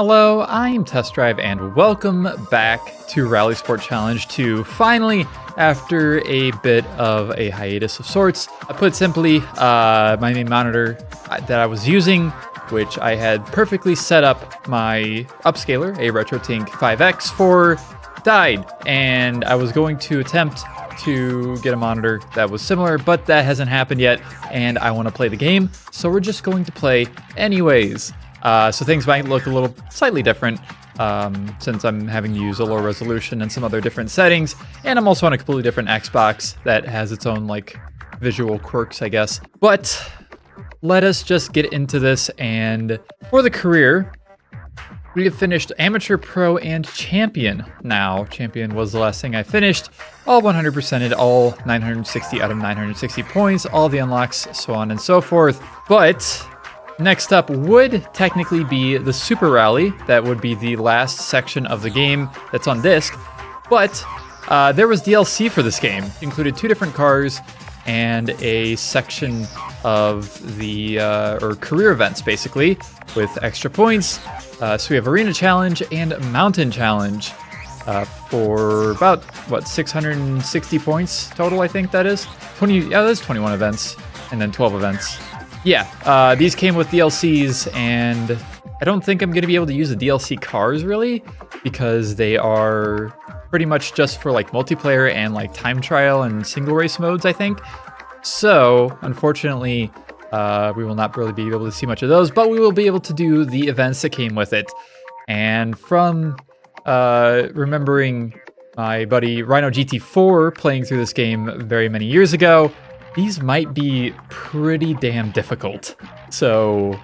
Hello, I'm Test Drive and welcome back to RalliSport Challenge 2. Finally, after a bit of a hiatus of sorts. Put simply, my main monitor that I was using, which I had perfectly set up my upscaler, a RetroTINK 5X for, died. And I was going to attempt to get a monitor that was similar, but that hasn't happened yet, and I want to play the game, so we're just going to play anyways. So things might look a little slightly different since I'm having to use a lower resolution and some other different settings, and I'm also on a completely different Xbox that has its own like visual quirks, I guess. But let us just get into this. And for the career, we have finished Amateur, Pro, and Champion. Now, Champion was the last thing I finished. All 100%ed, all 960 out of 960 points, all the unlocks, so on and so forth. But next up would technically be the Super Rally. That would be the last section of the game that's on disc. But there was DLC for this game. It included 2 different cars and a section of the or career events, basically, with extra points. So we have Arena Challenge and Mountain Challenge for about, what, 660 points total, I think that is? Yeah, that's 21 events, and then 12 events. Yeah, these came with DLCs, and I don't think I'm going to be able to use the DLC cars, really, because they are pretty much just for, like, multiplayer and, like, time trial and single race modes, I think. So, unfortunately, we will not really be able to see much of those, but we will be able to do the events that came with it. And from remembering my buddy Rhino GT4 playing through this game very many years ago, these might be pretty damn difficult. So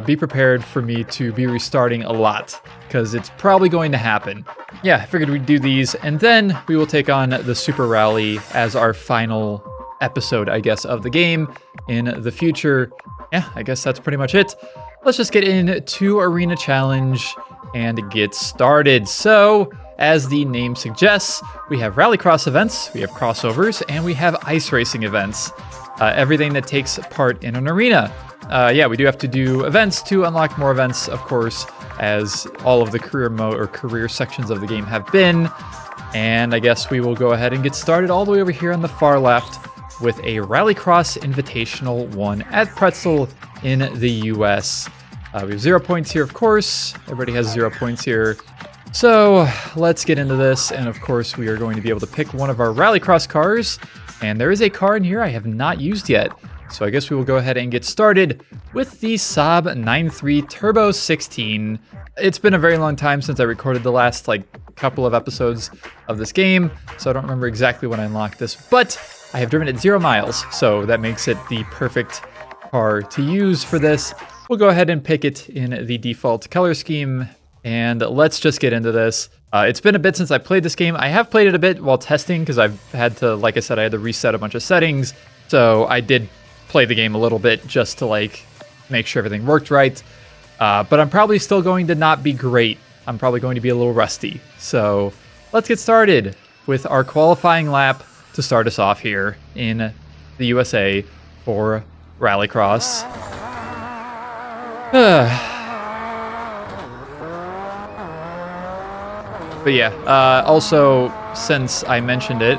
be prepared for me to be restarting a lot, because it's probably going to happen. Yeah, I figured we'd do these, and then we will take on the Super Rally as our final episode, I guess, of the game in the future. Yeah, I guess that's pretty much it. Let's just get into Arena Challenge and get started. So, as the name suggests, we have RallyCross events, we have crossovers, and we have ice racing events. Everything that takes part in an arena. Yeah, we do have to do events to unlock more events, of course, as all of the career mode or career sections of the game have been. And I guess we will go ahead and get started all the way over here on the far left with a RallyCross Invitational 1 at Pretzel in the US. We have 0 points here, of course. Everybody has 0 points here. So let's get into this, and of course we are going to be able to pick one of our RallyCross cars, and there is a car in here I have not used yet. So I guess we will go ahead and get started with the Saab 9.3 Turbo 16. It's been a very long time since I recorded the last couple of episodes of this game, so I don't remember exactly when I unlocked this, but I have driven it 0 miles, so that makes it the perfect car to use for this. We'll go ahead and pick it in the default color scheme, and let's just get into this. It's been a bit since I played this game. I have played it a bit while testing, because I've had to, like I said, I had to reset a bunch of settings, so I did play the game a little bit just to make sure everything worked right. But I'm probably still going to not be great. I'm probably going to be a little rusty. So let's get started with our qualifying lap to start us off here in the USA for RallyCross. But yeah, also, since I mentioned it,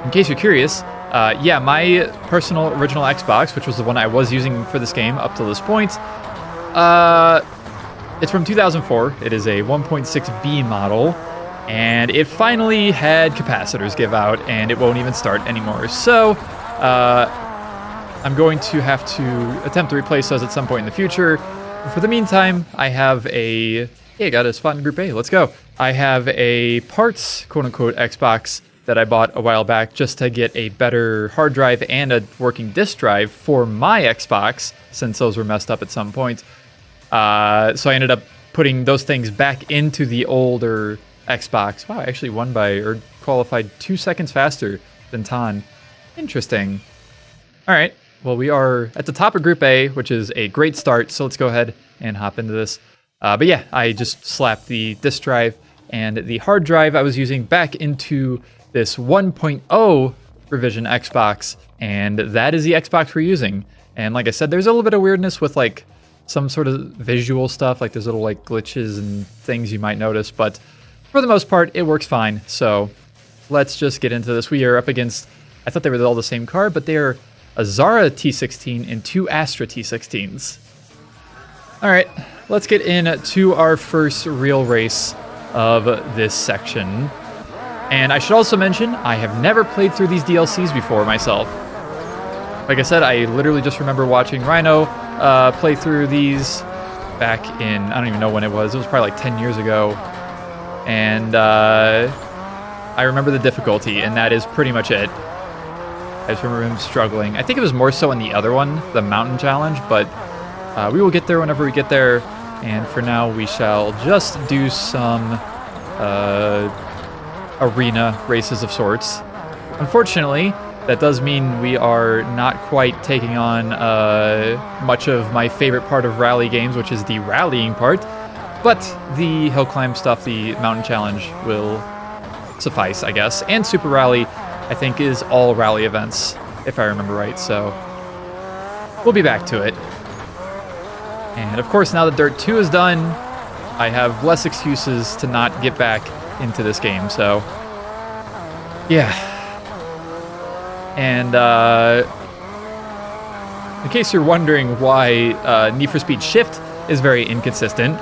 in case you're curious, yeah, my personal original Xbox, which was the one I was using for this game up to this point, it's from 2004. It is a 1.6B model, and it finally had capacitors give out, and it won't even start anymore. So, I'm going to have to attempt to replace those at some point in the future. For the meantime, I have a... Hey, I got a spot in Group A. Let's go. I have a parts, quote-unquote, Xbox that I bought a while back just to get a better hard drive and a working disk drive for my Xbox, since those were messed up at some point. So I ended up putting those things back into the older Xbox. Wow, I actually won by, or qualified 2 seconds faster than Tan. Interesting. All right, well, we are at the top of Group A, which is a great start, so let's go ahead and hop into this. But yeah, I just slapped the disk drive and the hard drive I was using back into this 1.0 revision Xbox, and that is the Xbox we're using. And like I said, there's a little bit of weirdness with some sort of visual stuff, like there's little like glitches and things you might notice, but for the most part, it works fine. So let's just get into this. We are up against, I thought they were all the same car, but they are a Xsara T16 and 2 Astra T16s. All right, let's get into our first real race of this section. And I should also mention, I have never played through these DLCs before myself. Like I said, I literally just remember watching Rhino play through these back in, I don't even know when it was probably like 10 years ago. And I remember the difficulty, and that is pretty much it. I just remember him struggling. I think it was more so in the other one, the mountain challenge, but we will get there whenever we get there. And for now, we shall just do some arena races of sorts. Unfortunately, that does mean we are not quite taking on much of my favorite part of rally games, which is the rallying part. But the hill climb stuff, the mountain challenge, will suffice, I guess. And Super Rally, I think, is all rally events, if I remember right. So we'll be back to it. And of course, now that Dirt 2 is done, I have less excuses to not get back into this game. So yeah. And in case you're wondering why Need for Speed Shift is very inconsistent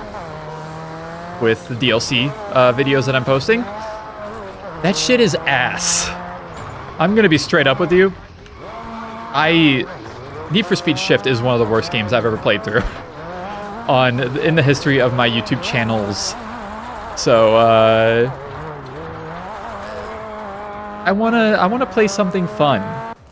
with the DLC videos that I'm posting, that shit is ass. I'm gonna be straight up with you. Need for Speed Shift is one of the worst games I've ever played through in the history of my YouTube channels. So I wanna play something fun,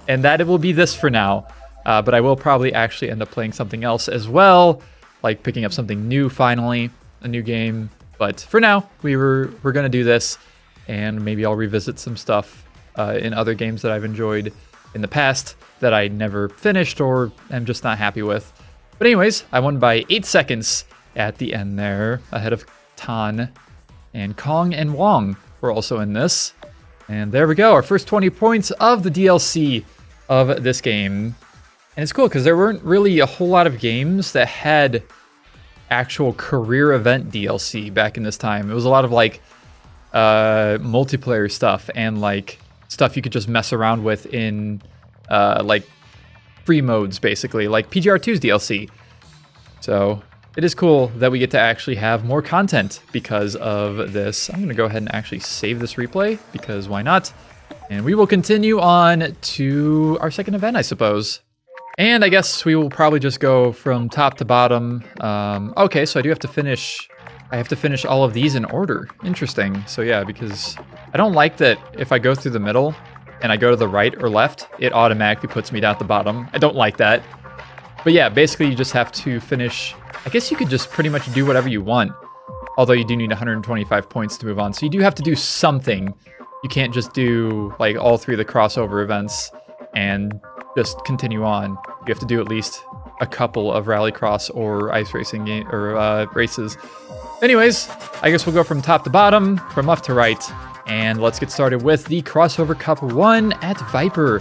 and that it will be this for now. But I will probably actually end up playing something else as well, like picking up something new finally, a new game. But for now, we're gonna do this, and maybe I'll revisit some stuff in other games that I've enjoyed in the past that I never finished or am just not happy with. But anyways, I won by 8 seconds at the end there, ahead of Tan, and Kong and Wong were also in this. And there we go, our first 20 points of the DLC of this game. And it's cool because there weren't really a whole lot of games that had actual career event DLC back in this time. It was a lot of like multiplayer stuff and like stuff you could just mess around with in like free modes, basically, like PGR2's DLC. So it is cool that we get to actually have more content because of this. I'm gonna go ahead and actually save this replay because why not? And we will continue on to our second event, I suppose. And I guess we will probably just go from top to bottom. Okay, so I have to finish all of these in order. Interesting. So yeah, because I don't like that if I go through the middle and I go to the right or left, it automatically puts me down at the bottom. I don't like that. But yeah, basically you just have to finish. I guess you could just pretty much do whatever you want, although you do need 125 points to move on. So you do have to do something. You can't just do like all 3 of the crossover events and just continue on. You have to do at least a couple of RallyCross or ice racing races. Anyways, I guess we'll go from top to bottom, from left to right, and let's get started with the Crossover Cup 1 at Viper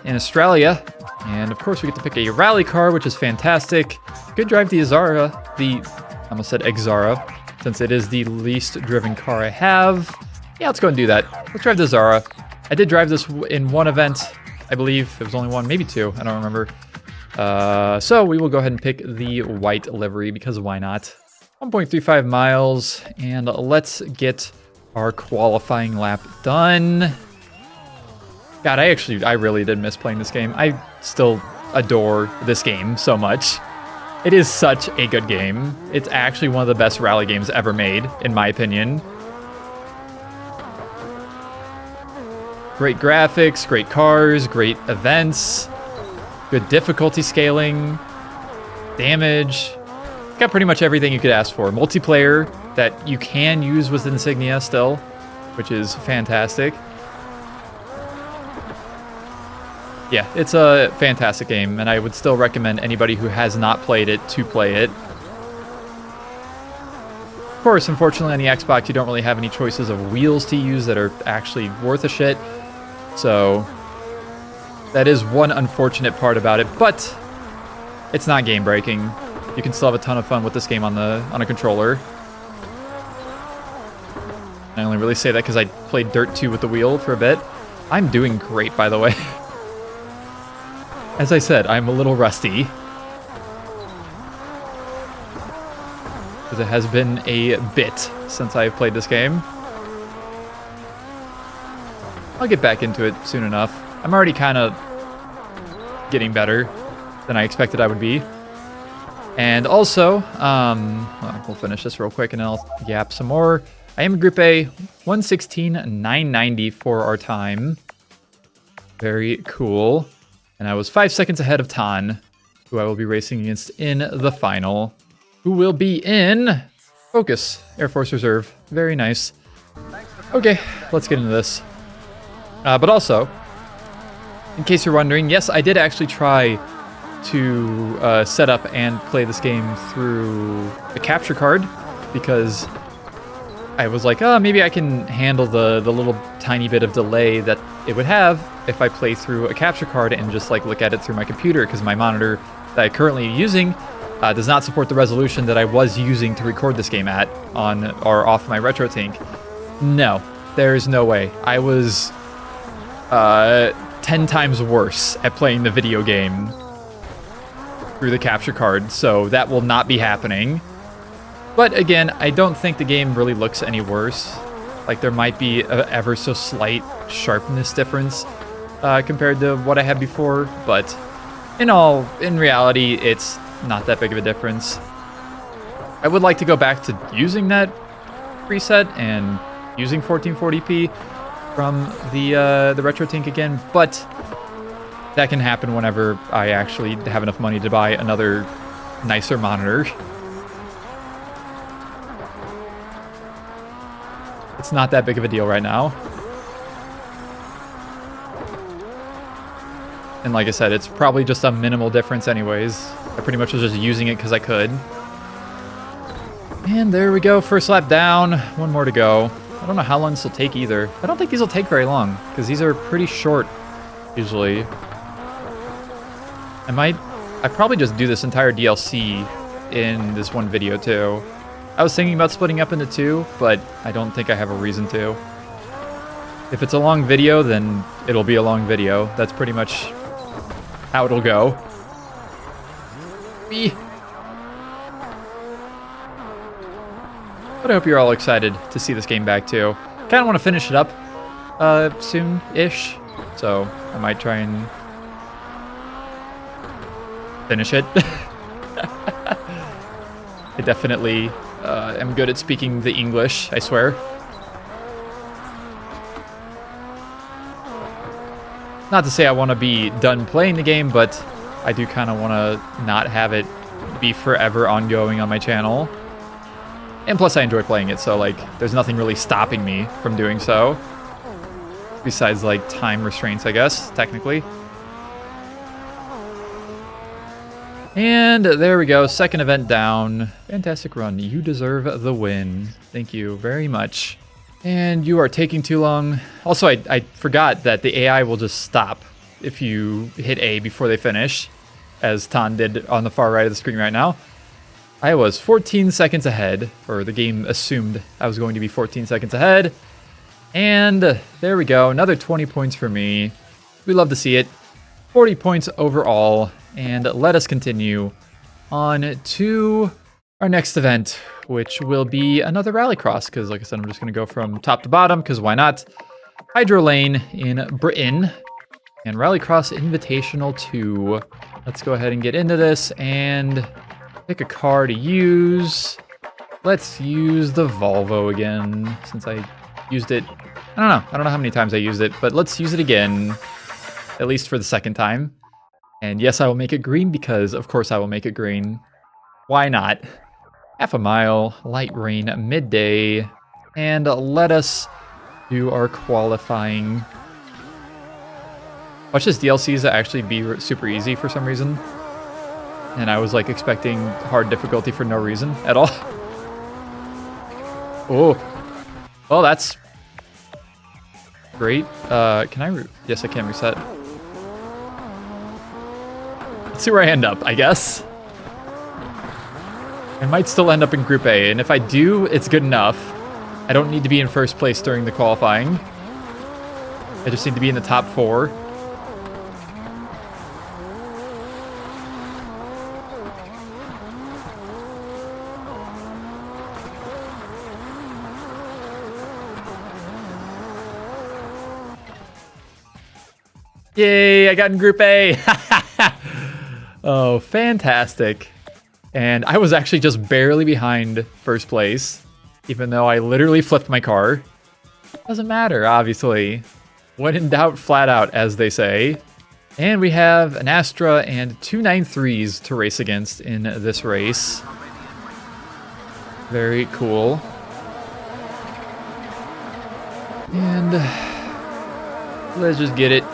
in Australia. And of course we get to pick a rally car, which is fantastic. Good drive the Xsara, I almost said Xsara, since it is the least driven car I have. Yeah, let's go and do that. Let's drive the Xsara. I did drive this in one event, I believe. It was only one, maybe 2, I don't remember. So we will go ahead and pick the white livery because why not? 1.35 miles, and let's get our qualifying lap done. God, I really did miss playing this game. I still adore this game so much. It is such a good game. It's actually one of the best rally games ever made, in my opinion. Great graphics, great cars, great events, good difficulty scaling, damage. Got pretty much everything you could ask for. Multiplayer that you can use with Insignia still, which is fantastic. Yeah, it's a fantastic game, and I would still recommend anybody who has not played it to play it. Of course, unfortunately on the Xbox, you don't really have any choices of wheels to use that are actually worth a shit. So that is one unfortunate part about it, but it's not game breaking. you can still have a ton of fun with this game on a controller. I only really say that because I played Dirt 2 with the wheel for a bit. I'm doing great, by the way. As I said, I'm a little rusty. Because it has been a bit since I've played this game. I'll get back into it soon enough. I'm already kind of getting better than I expected I would be. And also, we'll finish this real quick and then I'll yap some more. I am in Group A, 1:16.990 for our time. Very cool. And I was 5 seconds ahead of Tan, who I will be racing against in the final, who will be in Focus, Air Force Reserve. Very nice. Okay, let's get into this. But also, in case you're wondering, yes, I did actually try to set up and play this game through the capture card, because I was like, oh, maybe I can handle the little tiny bit of delay that it would have if I play through a capture card and just like look at it through my computer, because my monitor that I'm currently using does not support the resolution that I was using to record this game at on or off my RetroTINK. No, there's no way. I was 10 times worse at playing the video game through the capture card, so that will not be happening. But again, I don't think the game really looks any worse. Like, there might be an ever so slight sharpness difference compared to what I had before, but in reality, it's not that big of a difference. I would like to go back to using that preset and using 1440p from the RetroTINK again, but that can happen whenever I actually have enough money to buy another nicer monitor. It's not that big of a deal right now. And like I said, it's probably just a minimal difference anyways. I pretty much was just using it because I could. And there we go, first lap down. One more to go. I don't know how long this will take either. I don't think these will take very long, because these are pretty short, usually. I probably just do this entire DLC in this one video too. I was thinking about splitting up into two, but I don't think I have a reason to. If it's a long video, then it'll be a long video. That's pretty much how it'll go. But I hope you're all excited to see this game back too. Kind of want to finish it up soon-ish, so I might try and finish it. I definitely am good at speaking the English, I swear. Not to say I want to be done playing the game, but I do kind of want to not have it be forever ongoing on my channel. And plus I enjoy playing it, so like there's nothing really stopping me from doing so. Besides like time restraints, I guess, technically. And there we go, second event down. Fantastic run, you deserve the win. Thank you very much. And you are taking too long. Also, I forgot that the AI will just stop if you hit A before they finish, as Tan did on the far right of the screen right now. I was 14 seconds ahead, or the game assumed I was going to be 14 seconds ahead. And there we go, another 20 points for me. We love to see it. 40 points overall. And let us continue on to our next event, which will be another RallyCross, because like I said, I'm just going to go from top to bottom, because why not? Hydro Lane in Britain, and RallyCross Invitational 2. Let's go ahead and get into this, and pick a car to use. Let's use the Volvo again, since I used it. I don't know how many times I used it, but let's use it again, at least for the second time. And yes, I will make it green, because of course I will make it green. Why not? Half a mile, light rain, midday, and let us do our qualifying. Watch this DLCs actually be super easy for some reason. And I was like expecting hard difficulty for no reason at all. Oh, well, that's great. Can I? Yes, I can reset. Let's see where I end up, I guess. I might still end up in Group A, and if I do, it's good enough. I don't need to be in first place during the qualifying. I just need to be in the top 4. Yay, I got in Group A. Oh, fantastic. And I was actually just barely behind first place, even though I literally flipped my car. Doesn't matter, obviously. When in doubt, flat out, as they say. And we have an Astra and 293s to race against in this race. Very cool. And let's just get it.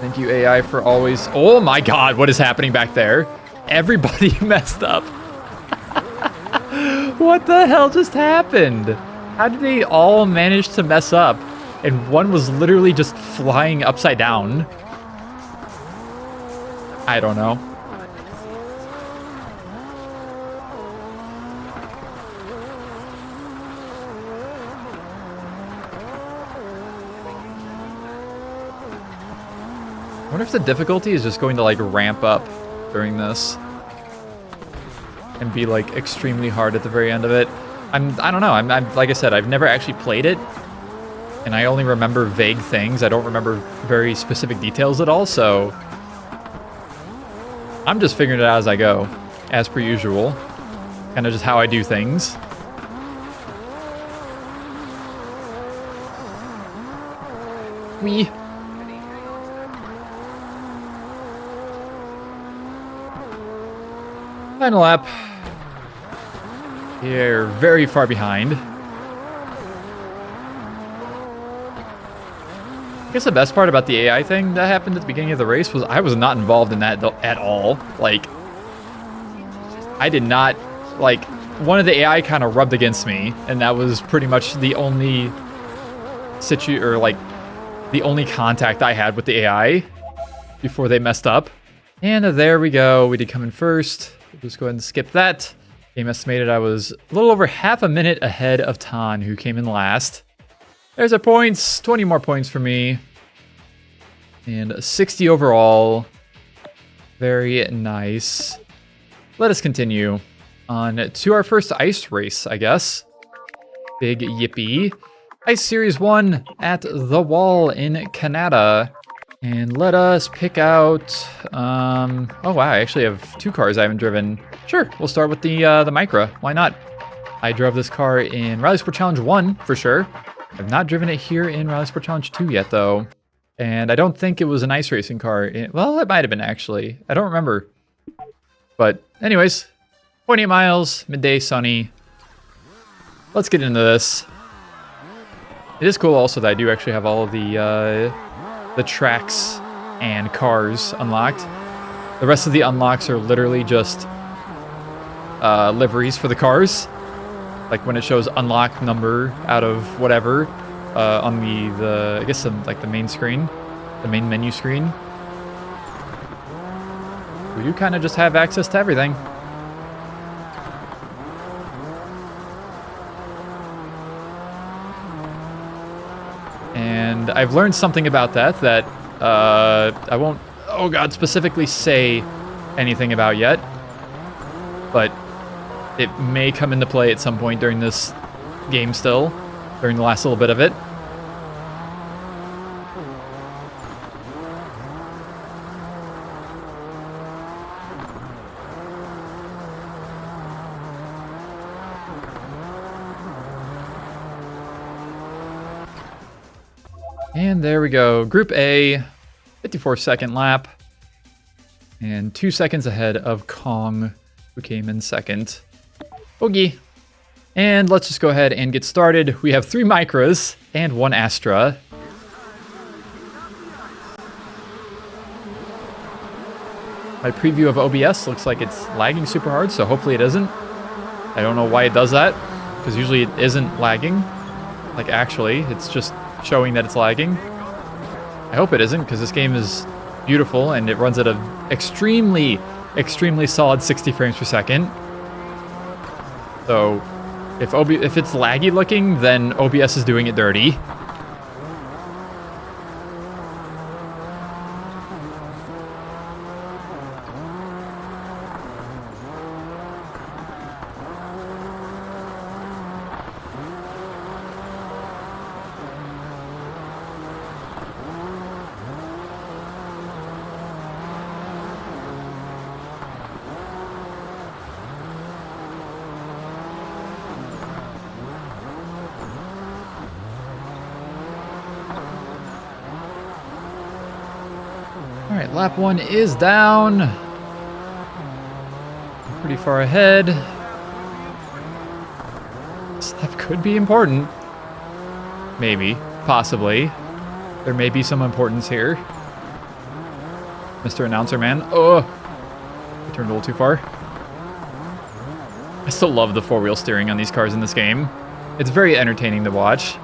Thank you, AI, for always... Oh my god, what is happening back there? Everybody messed up. What the hell just happened? How did they all manage to mess up? And one was literally just flying upside down. I don't know. I wonder if the difficulty is just going to like ramp up during this and be like extremely hard at the very end of it. I don't know. I'm like I said, I've never actually played it, and I only remember vague things. I don't remember very specific details at all, so I'm just figuring it out as I go, as per usual. Kind of just how I do things. Wee. Final lap. You're very far behind. I guess the best part about the AI thing that happened at the beginning of the race was I was not involved in that at all. Like, I did not, like, one of the AI kind of rubbed against me, and that was pretty much the only the only contact I had with the AI before they messed up. And there we go. We did come in first. We'll just go ahead and skip that. Game estimated I was a little over half a minute ahead of Tan, who came in last. There's our points. 20 more points for me. And 60 overall. Very nice. Let us continue on to our first ice race, I guess. Big yippee. Ice Series 1 at The Wall in Canada. And let us pick out... oh wow, I actually have 2 cars I haven't driven. Sure, we'll start with the Micra. Why not? I drove this car in RalliSport Challenge 1, for sure. I've not driven it here in RalliSport Challenge 2 yet, though. And I don't think it was an ice racing car. Well, it might have been, actually. I don't remember. But anyways, 28 miles, midday, sunny. Let's get into this. It is cool also that I do actually have all of the tracks and cars unlocked. The rest of the unlocks are literally just liveries for the cars. Like when it shows unlock number out of whatever on the I guess like the main screen, the main menu screen. We do kind of just have access to everything. And I've learned something about that I won't, oh god, specifically say anything about yet. But it may come into play at some point during this game still, during the last little bit of it. And there we go. Group A, 54-second lap. And 2 seconds ahead of Kong, who came in second. Boogie. And let's just go ahead and get started. We have 3 Micras and 1 Astra. My preview of OBS looks like it's lagging super hard, so hopefully it isn't. I don't know why it does that, because usually it isn't lagging. Like actually, it's just showing that it's lagging. I hope it isn't, because this game is beautiful and it runs at an extremely solid 60 frames per second. So if it's laggy looking, then OBS is doing it dirty. All right, lap 1 is down. I'm pretty far ahead. This lap could be important. Maybe, possibly. There may be some importance here. Mr. Announcer Man. Oh, I turned a little too far. I still love the four-wheel steering on these cars in this game. It's very entertaining to watch.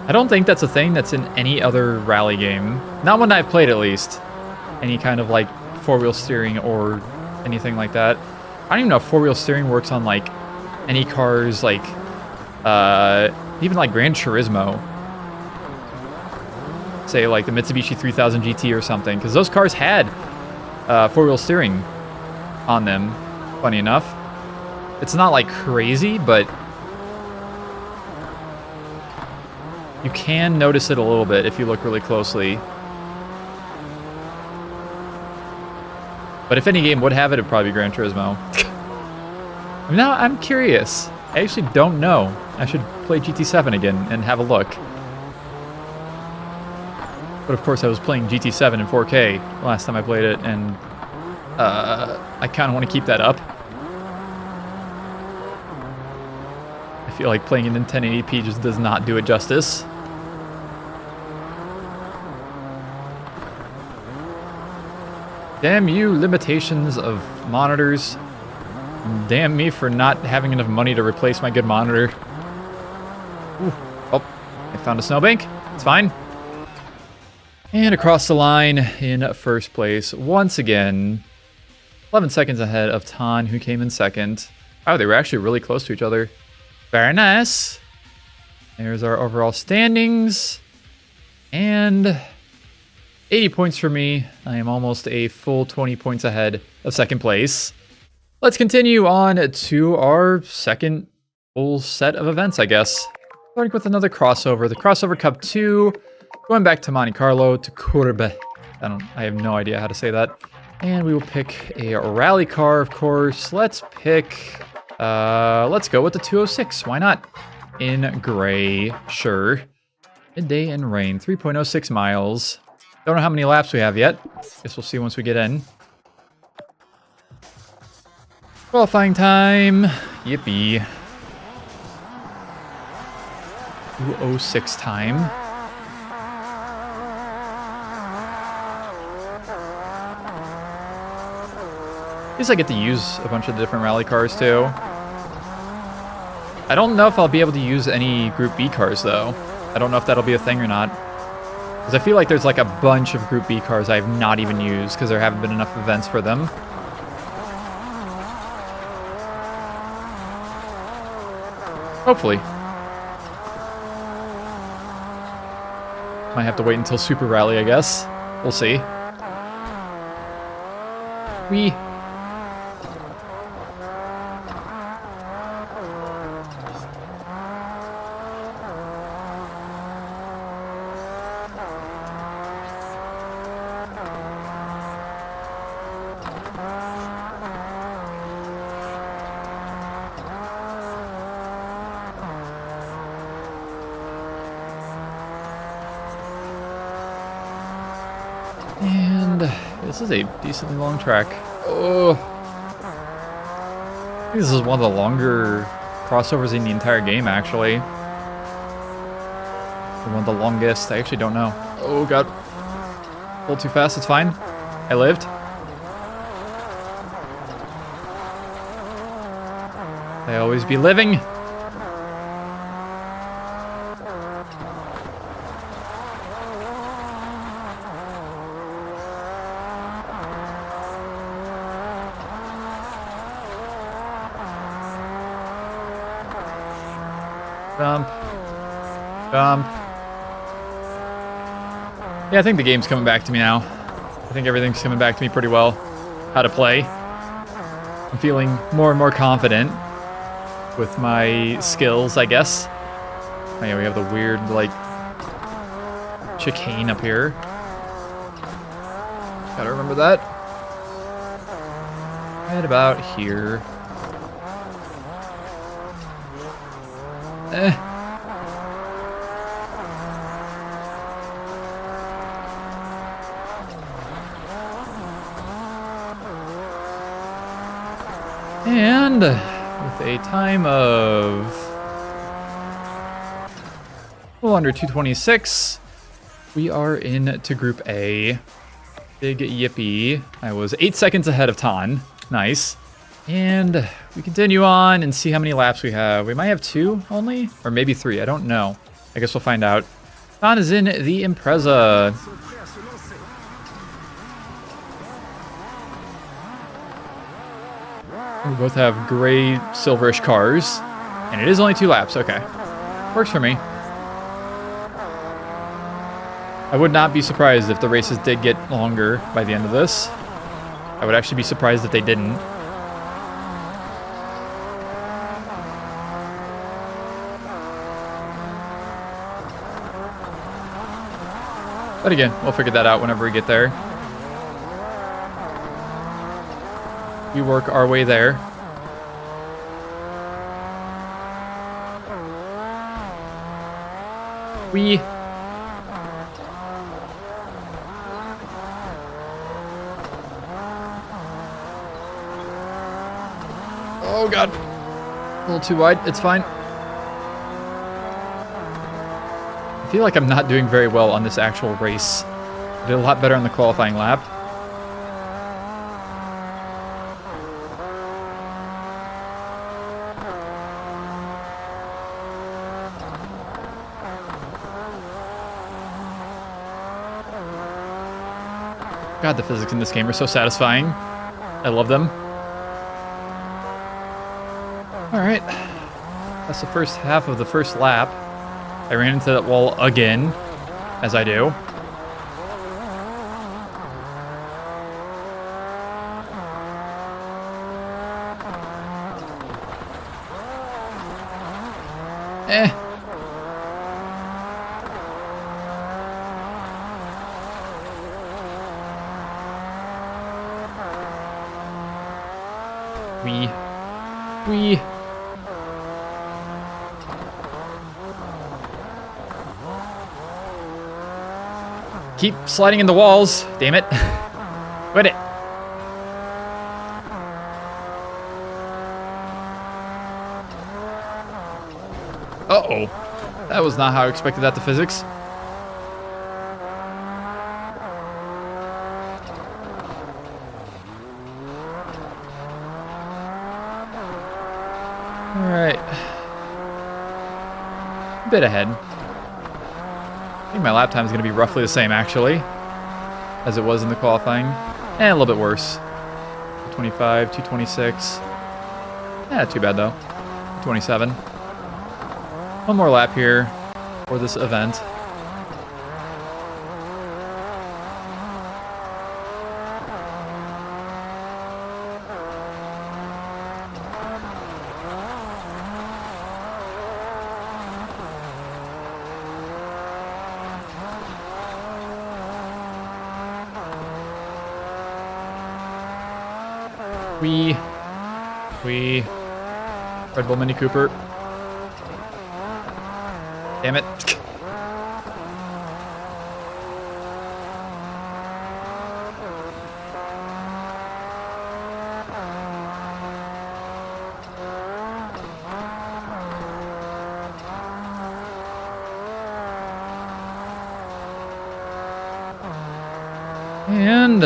I don't think that's a thing that's in any other rally game. Not one I've played, at least. Any kind of, like, four-wheel steering or anything like that. I don't even know if four-wheel steering works on, like, any cars, like, even, like, Gran Turismo. Say, like, the Mitsubishi 3000 GT or something. Because those cars had four-wheel steering on them, funny enough. It's not, like, crazy, but you can notice it a little bit if you look really closely. But if any game would have it, it'd probably be Gran Turismo. Now I'm curious. I actually don't know. I should play GT7 again and have a look. But of course I was playing GT7 in 4K last time I played it, and I kind of want to keep that up. I feel like playing it in 1080p just does not do it justice. Damn you, limitations of monitors. Damn me for not having enough money to replace my good monitor. Ooh. Oh, I found a snowbank. It's fine. And across the line in first place once again. 11 seconds ahead of Tan, who came in second. Oh, they were actually really close to each other. Very nice. There's our overall standings. And 80 points for me. I am almost a full 20 points ahead of second place. Let's continue on to our second full set of events, I guess. Starting with another crossover. The Crossover Cup 2. Going back to Monte Carlo, to Courbe. I have no idea how to say that. And we will pick a rally car, of course. Let's go with the 206. Why not? In gray, sure. Midday in rain, 3.06 miles. Don't know how many laps we have yet. Guess we'll see once we get in. Qualifying time. Yippee. 2:06 time. At least I get to use a bunch of different rally cars too. I don't know if I'll be able to use any Group B cars though. I don't know if that'll be a thing or not. Because I feel like there's like a bunch of Group B cars I have not even used because there haven't been enough events for them. Hopefully. Might have to wait until Super Rally, I guess. We'll see. Whee! And this is a decently long track. Oh, I think this is one of the longer crossovers in the entire game, actually. Or one of the longest. I actually don't know. Oh god. A little too fast. It's fine. I lived. I always be living. Jump. Jump. Yeah, I think the game's coming back to me now. I think everything's coming back to me pretty well. How to play. I'm feeling more and more confident with my skills, I guess. Oh yeah, we have the weird, like, chicane up here. Gotta remember that. Right about here. And with a time of a little under 2:26, we are into Group A. Big yippee. I was 8 seconds ahead of Tan. Nice. And we continue on and see how many laps we have. We might have 2 only, or maybe 3. I don't know. I guess we'll find out. Tan is in the Impreza. We both have gray, silverish cars. And it is only 2 laps. Okay. Works for me. I would not be surprised if the races did get longer by the end of this. I would actually be surprised if they didn't. But again, we'll figure that out whenever we get there. We work our way there. We... Oh god. A little too wide. It's fine. I feel like I'm not doing very well on this actual race. I did a lot better on the qualifying lap. God, the physics in this game are so satisfying. I love them. Alright. That's the first half of the first lap. I ran into that wall again, as I do. We. Keep sliding in the walls. Damn it. Quit it. Uh-oh. That was not how I expected that to physics. Alright. A bit ahead. I think my lap time is going to be roughly the same, actually, as it was in the qualifying. And a little bit worse. 225, 226. Not too bad, though. 27. One more lap here for this event. Red Bull Mini Cooper. Damn it. And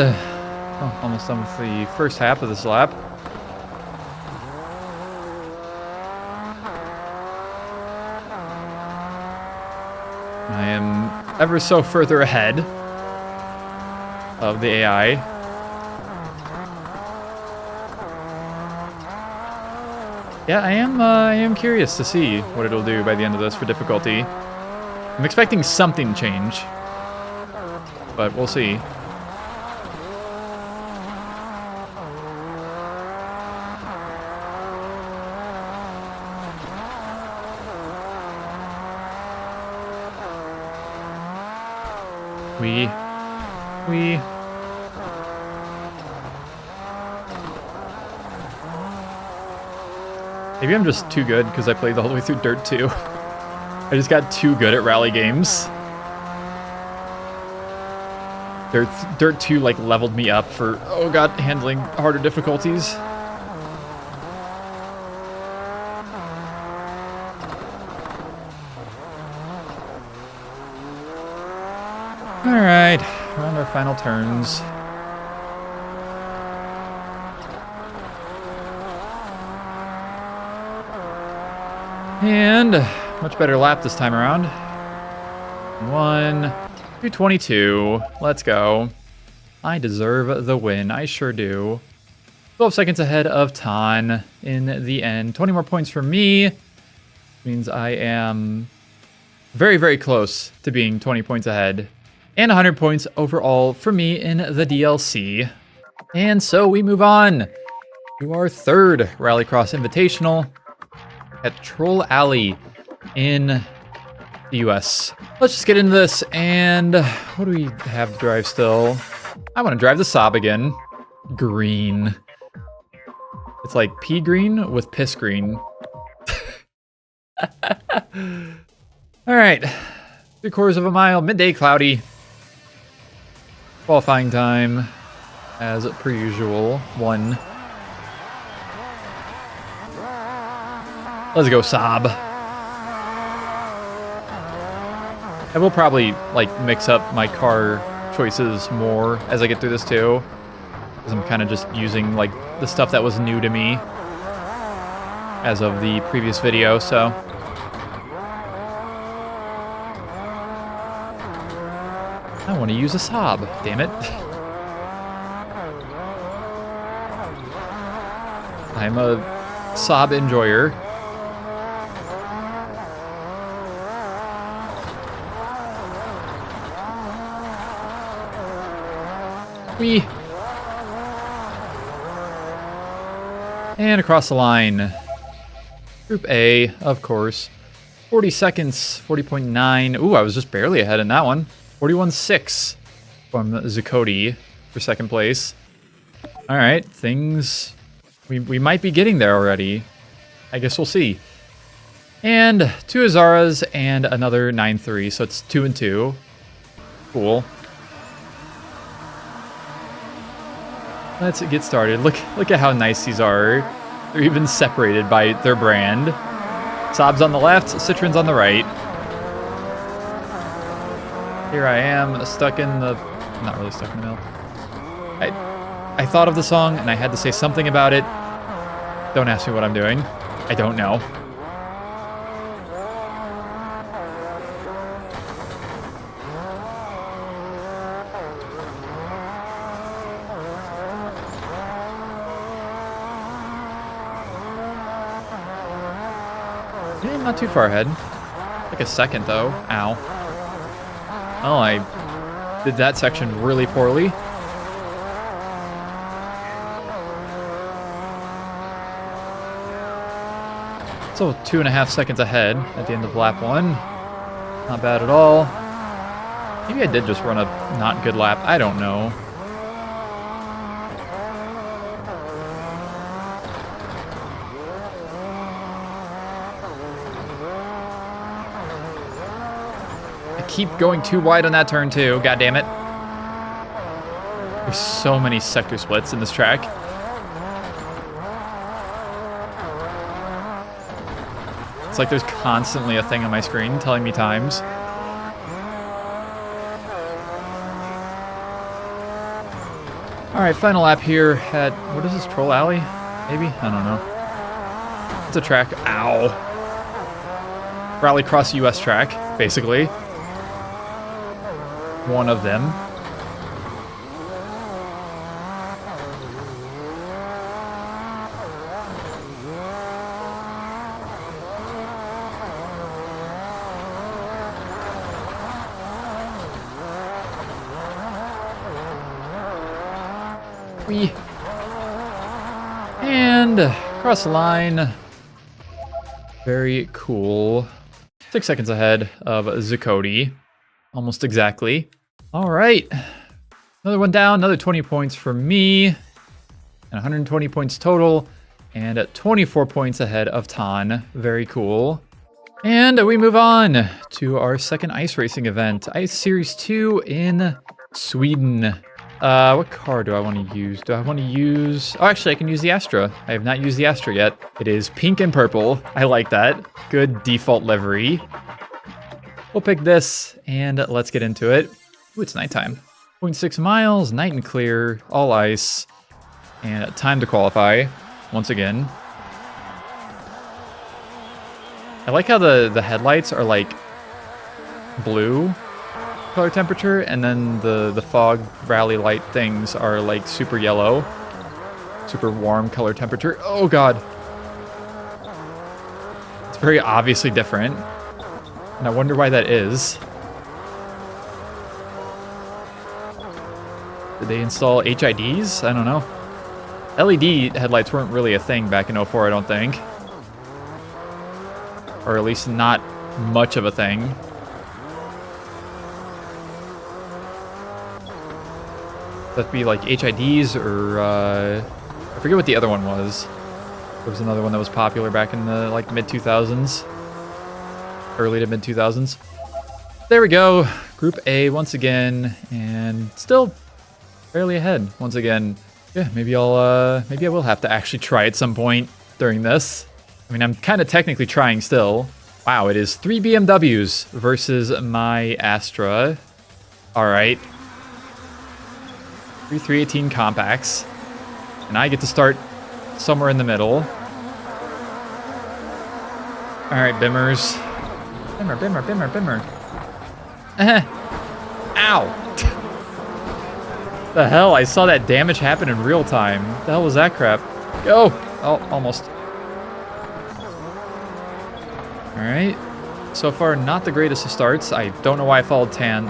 almost done with the first half of this lap. I am ever so further ahead of the AI. Yeah, I am curious to see what it'll do by the end of this for difficulty. I'm expecting something to change, but we'll see. We. Maybe I'm just too good because I played the whole way through Dirt 2. I just got too good at rally games. Dirt 2 like leveled me up for, oh god, handling harder difficulties. Alright, we're on our final turns. And much better lap this time around. 2:22. Let's go. I deserve the win. I sure do. 12 seconds ahead of Tan in the end. 20 more points for me. Means I am very, very close to being 20 points ahead. And 100 points overall for me in the DLC. And so we move on to our third RallyCross Invitational at Troll Alley in the US. Let's just get into this, and what do we have to drive still? I want to drive the Saab again. Green. It's like pea green with piss green. Alright. 3/4 of a mile, midday cloudy. Qualifying time, as per usual, 1. Let's go, Saab. I will probably, like, mix up my car choices more as I get through this, too. Because I'm kind of just using, like, the stuff that was new to me as of the previous video, so. I want to use a Saab, damn it. I'm a Saab enjoyer. Whee! And across the line. Group A, of course. 40 seconds, 40.9. Ooh, I was just barely ahead in that one. 41.6 from Zuccotti for second place. All right, things... We might be getting there already. I guess we'll see. And 2 Xsaras and another 9.3, so it's 2 and 2. Cool. Let's get started. Look at how nice these are. They're even separated by their brand. Saab's on the left, Citroën's on the right. Here I am, stuck in the... Not really stuck in the middle. I thought of the song, and I had to say something about it. Don't ask me what I'm doing. I don't know. Not too far ahead. Like a second, though. Ow. Oh, I did that section really poorly. So 2.5 seconds ahead at the end of lap 1. Not bad at all. Maybe I did just run a not good lap. I don't know. Keep going too wide on that turn too. God damn it. There's so many sector splits in this track. It's like there's constantly a thing on my screen telling me times. Alright, final lap here at, what is this, Troll Alley? Maybe? I don't know. It's a track. Ow. RallyCross US track, basically. One of them. Whee. And across the line. Very cool. 6 seconds ahead of Zakoti. Almost exactly. All right. Another one down. Another 20 points for me. And 120 points total. And at 24 points ahead of Tan. Very cool. And we move on to our second ice racing event. Ice Series 2 in Sweden. What car do I want to use? Do I want to use... Oh, actually, I can use the Astra. I have not used the Astra yet. It is pink and purple. I like that. Good default livery. We'll pick this, and let's get into it. Ooh, it's nighttime. 0.6 miles, night and clear, all ice, and time to qualify, once again. I like how the headlights are, like, blue color temperature, and then the fog rally light things are like super yellow, super warm color temperature. Oh god, it's very obviously different, and I wonder why that is. Did they install HIDs? I don't know. LED headlights weren't really a thing back in 04, I don't think, or at least not much of a thing. That'd be like HIDs or I forget what the other one was. There was another one that was popular back in the like mid 2000s, early to mid 2000s. There we go, Group A once again, and still fairly ahead once again. Yeah, maybe I will have to actually try at some point during this. I mean, I'm kind of technically trying still. Wow, it is 3 BMWs versus my Astra. All right. 318 compacts, and I get to start somewhere in the middle. All right, Bimmers. Bimmer, Bimmer, Bimmer, Bimmer. Ow! The hell, I saw that damage happen in real time. The hell was that crap? Go! Oh, almost. All right. So far, not the greatest of starts. I don't know why I followed Tan.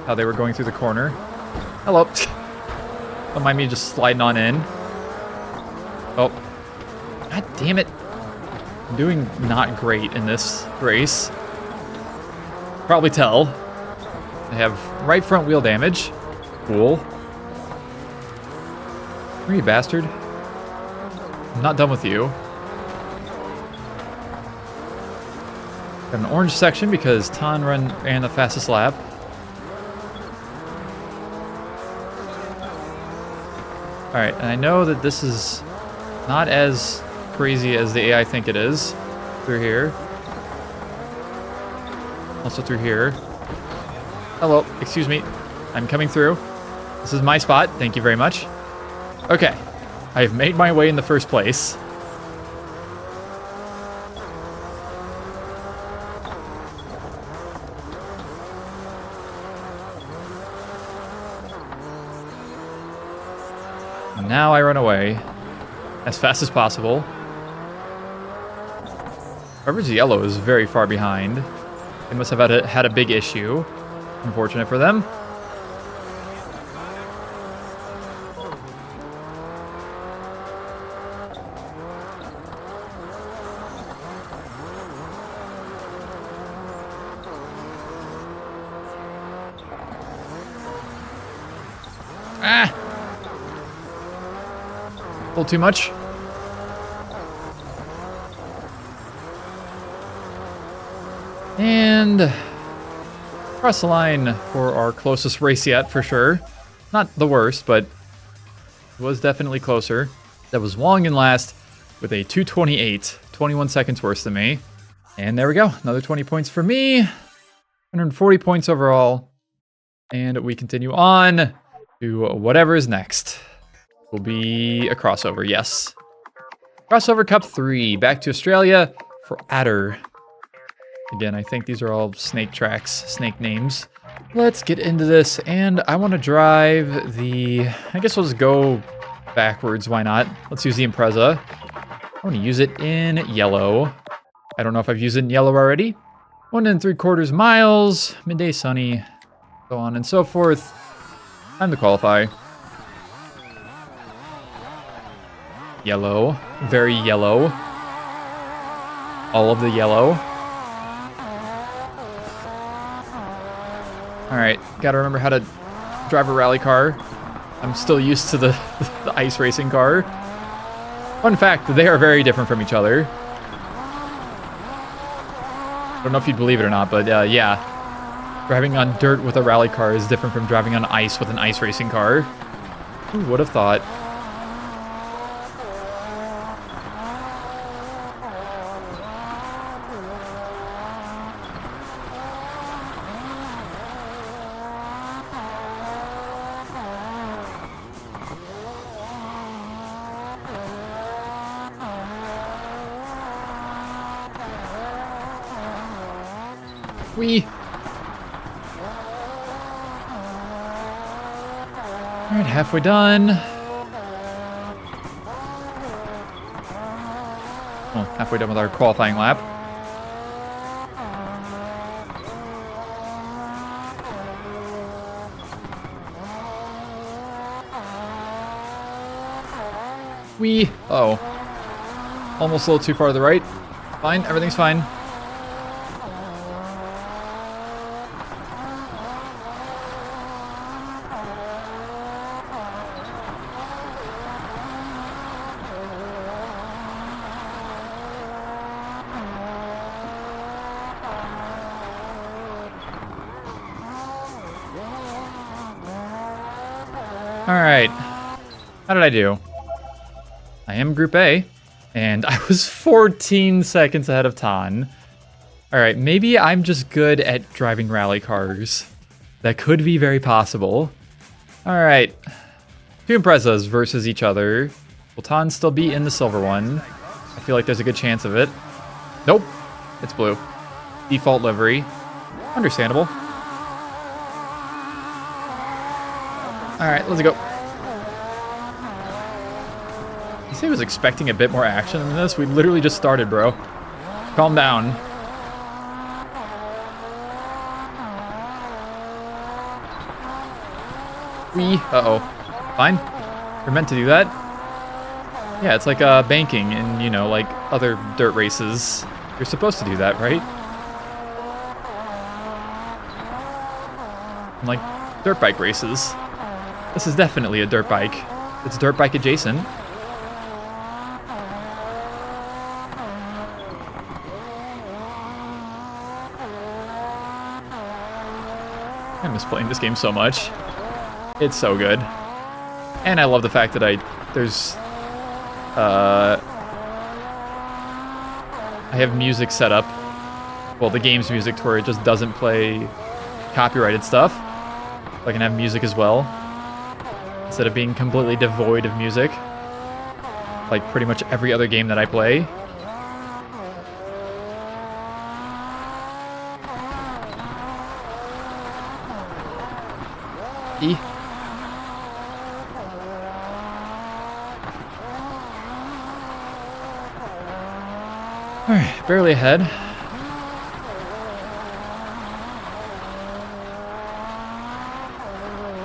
How they were going through the corner. Hello. Don't mind me just sliding on in. Oh. God damn it. I'm doing not great in this race. Probably tell. I have right front wheel damage. Cool. Where are you, bastard? I'm not done with you. Got an orange section because Tan ran the fastest lap. Alright, and I know that this is not as crazy as the AI think it is. Through here. Also through here. Hello, excuse me. I'm coming through. This is my spot. Thank you very much. Okay. I've made my way in the first place. Now I run away as fast as possible. Whoever's yellow is very far behind. They must have had a big issue. Unfortunate for them. Ah! A little too much. And across the line for our closest race yet, for sure. Not the worst, but it was definitely closer. That was Wong in last with a 2:28, 21 seconds worse than me. And there we go, another 20 points for me. 140 points overall. And we continue on to whatever is next. Will be a crossover, yes. Crossover Cup 3, back to Australia for Adder. Again, I think these are all snake tracks, snake names. Let's get into this, and I want to drive the... I guess we'll just go backwards, why not? Let's use the Impreza. I want to use it in yellow. I don't know if I've used it in yellow already. 1 3/4 miles, midday sunny, so on and so forth. Time to qualify. Yellow. Very yellow. All of the yellow. Alright, gotta remember how to drive a rally car. I'm still used to the, the ice racing car. Fun fact, they are very different from each other. I don't know if you'd believe it or not, but yeah. Driving on dirt with a rally car is different from driving on ice with an ice racing car. Who would have thought? Whee! Alright, halfway done. Well, halfway done with our qualifying lap. Whee! Uh-oh. Almost a little too far to the right. Fine, everything's fine. Alright, how did I do? I am Group A, and I was 14 seconds ahead of Tan. Alright, maybe I'm just good at driving rally cars. That could be very possible. Alright, two Imprezas versus each other. Will Tan still be in the silver one? I feel like there's a good chance of it. Nope, it's blue. Default livery. Understandable. Alright, let's go. You say I was expecting a bit more action than this? We literally just started, bro. Calm down. Uh-oh. Fine. We're meant to do that. Yeah, it's like banking in, you know, like other dirt races. You're supposed to do that, right? Like dirt bike races. This is definitely a dirt bike. It's dirt bike adjacent. I miss playing this game so much. It's so good. And I love the fact that there's I have music set up. Well, the game's music to where it just doesn't play copyrighted stuff. I can have music as well. Instead of being completely devoid of music. Like pretty much every other game that I play. E. Alright, barely ahead.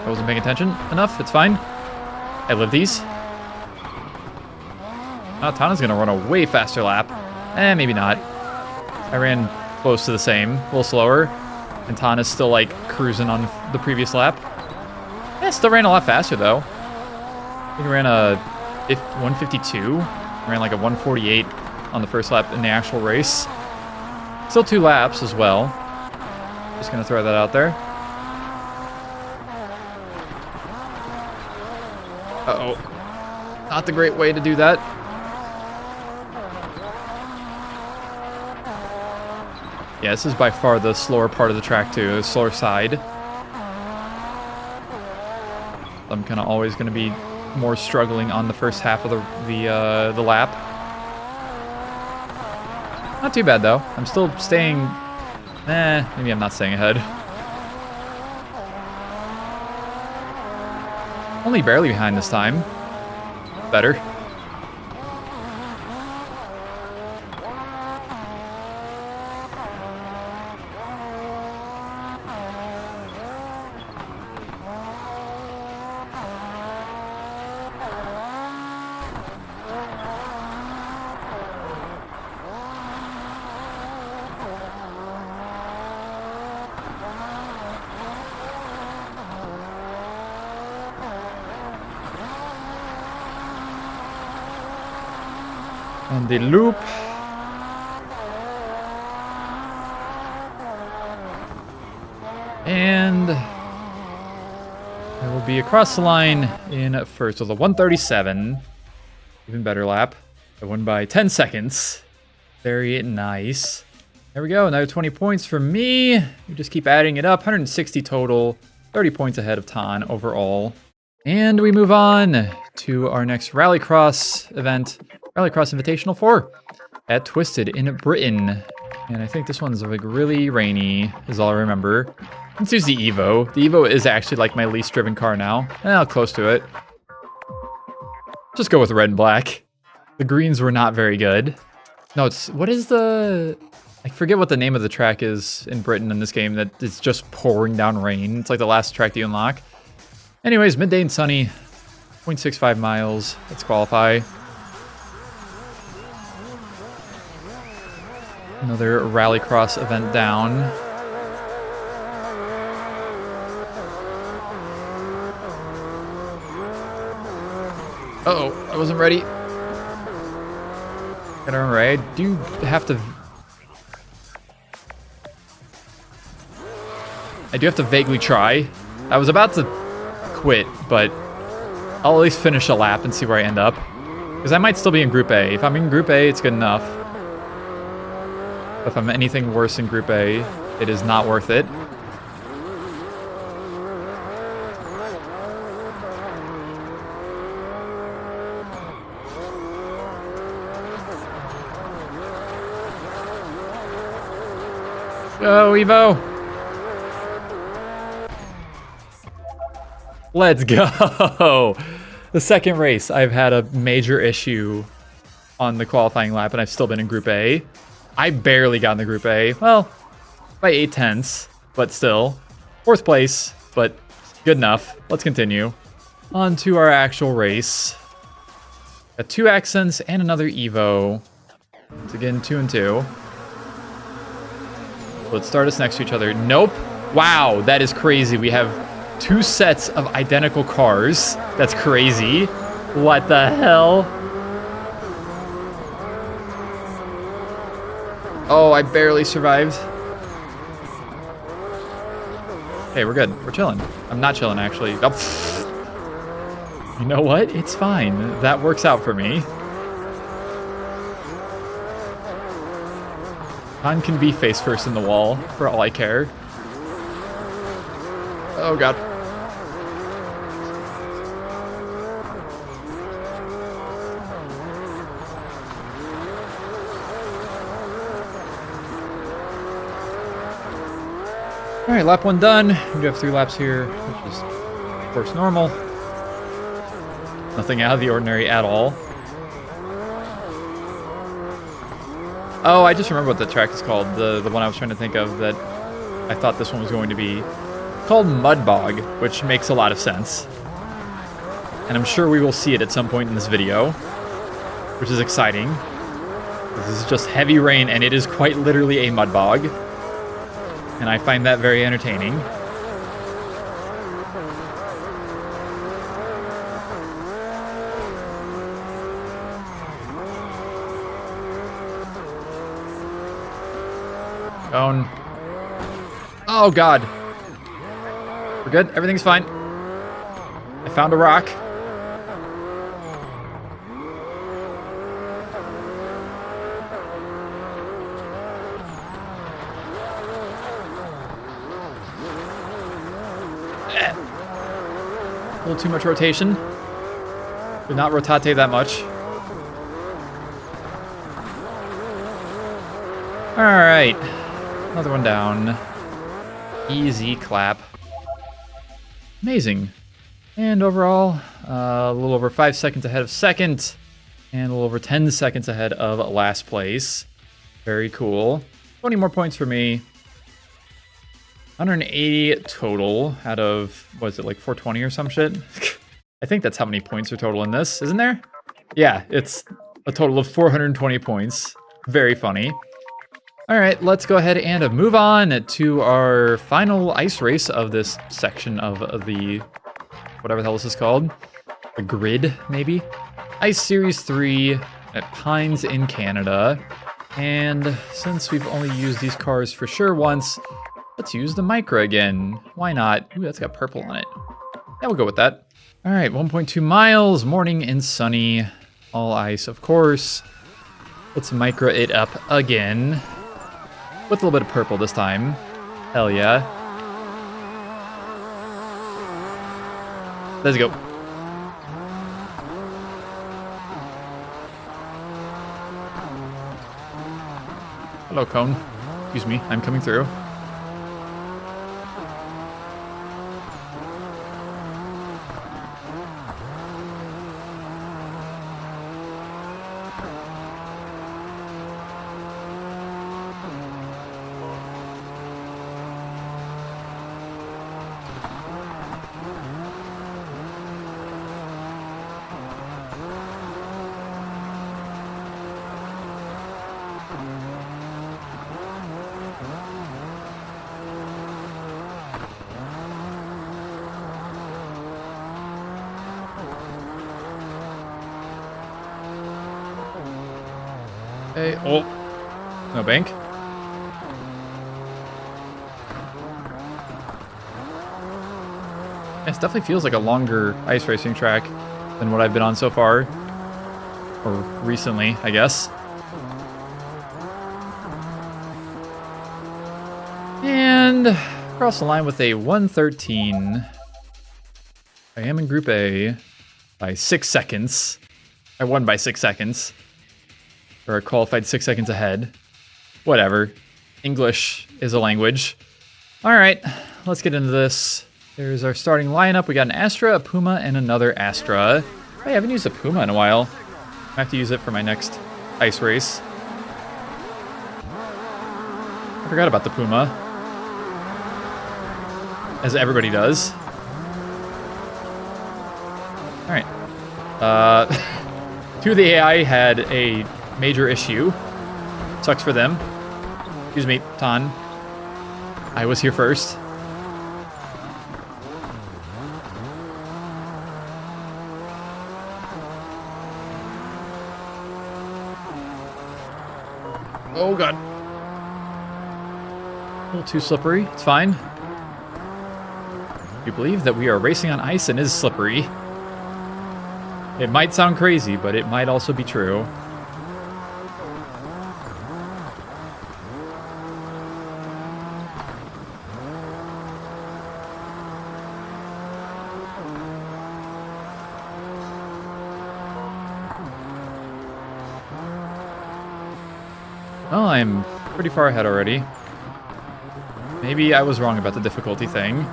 I wasn't paying attention enough, it's fine. I live these. Oh, Tana's gonna run a way faster lap. Maybe not. I ran close to the same, a little slower. And Tana's still like cruising on the previous lap. Yeah, still ran a lot faster though. I think I ran a 152. Ran like a 148 on the first lap in the actual race. Still 2 laps as well. Just gonna throw that out there. Uh-oh. Not the great way to do that. Yeah, this is by far the slower part of the track too, the slower side. I'm kind of always going to be more struggling on the first half of the lap. Not too bad though. I'm still staying. Maybe I'm not staying ahead. Only barely behind this time. Better. On the loop. And I will be across the line in first with a 137. Even better lap. I won by 10 seconds. Very nice. There we go, another 20 points for me. We just keep adding it up, 160 total, 30 points ahead of Tan overall. And we move on to our next RallyCross event, RallyCross Invitational 4 at Twisted in Britain. And I think this one's like really rainy, is all I remember. Let's use the Evo. The Evo is actually like my least driven car now. Close to it. Just go with red and black. The greens were not very good. No, it's, what is the... I forget what the name of the track is in Britain in this game that it's just pouring down rain. It's like the last track that you unlock. Anyways, midday and sunny, 0.65 miles. Let's qualify. Another RallyCross event down. Uh-oh, I wasn't ready. Alright, I do have to... I do have to vaguely try. I was about to quit, but I'll at least finish a lap and see where I end up. Because I might still be in Group A. If I'm in Group A, it's good enough. If I'm anything worse in Group A, it is not worth it. Go, Evo! Let's go! The second race, I've had a major issue on the qualifying lap, and I've still been in Group A. I barely got in the Group A. Well, by 8/10, but still. 4th place, but good enough. Let's continue. On to our actual race. Got 2 accents and another Evo. Once again, 2 and 2. Let's start us next to each other. Nope. Wow, that is crazy. We have 2 sets of identical cars. That's crazy. What the hell? Oh, I barely survived. Hey, we're good. We're chilling. I'm not chilling, actually. Oh, you know what? It's fine. That works out for me. Han can be face first in the wall, for all I care. Oh, God. All right, lap 1 done. We do have 3 laps here, which is, of course, normal. Nothing out of the ordinary at all. Oh, I just remember what the track is called. The one I was trying to think of that I thought this one was going to be. Called Mud Bog, which makes a lot of sense. And I'm sure we will see it at some point in this video, which is exciting. This is just heavy rain, and it is quite literally a mud bog. And I find that very entertaining. Oh, God. We're good? Everything's fine. I found a rock. A little too much rotation. Did not rotate that much. Alright. Another one down. Easy clap. Amazing. And overall, a little over 5 seconds ahead of second, and a little over 10 seconds ahead of last place. Very cool. 20 more points for me. 180 total out of, what is it, like 420 or some shit? I think that's how many points are total in this, isn't there? Yeah, it's a total of 420 points. Very funny. All right, let's go ahead and move on to our final ice race of this section of the, whatever the hell this is called. The grid, maybe? Ice Series 3 at Pines in Canada. And since we've only used these cars for sure once, let's use the Micra again. Why not? Ooh, that's got purple on it. Yeah, we'll go with that. All right, 1.2 miles, morning and sunny. All ice, of course. Let's Micra it up again. With a little bit of purple this time. Hell yeah. Let's go. Hello, Cone. Excuse me, I'm coming through. Hey, oh, no bank. It definitely feels like a longer ice racing track than what I've been on so far. Or recently, I guess. And across the line with a 113. I am in Group A by 6 seconds. I won by 6 seconds. Or I qualified 6 seconds ahead. Whatever. English is a language. All right, let's get into this. There's our starting lineup. We got an Astra, a Puma, and another Astra. I haven't used a Puma in a while. I have to use it for my next ice race. I forgot about the Puma. As everybody does. All right. 2 of the AI had a major issue. Sucks for them. Excuse me, Tan. I was here first. Oh god. A little too slippery. It's fine. You believe that we are racing on ice and is slippery. It might sound crazy, but it might also be true. Well, I'm pretty far ahead already. Maybe I was wrong about the difficulty thing.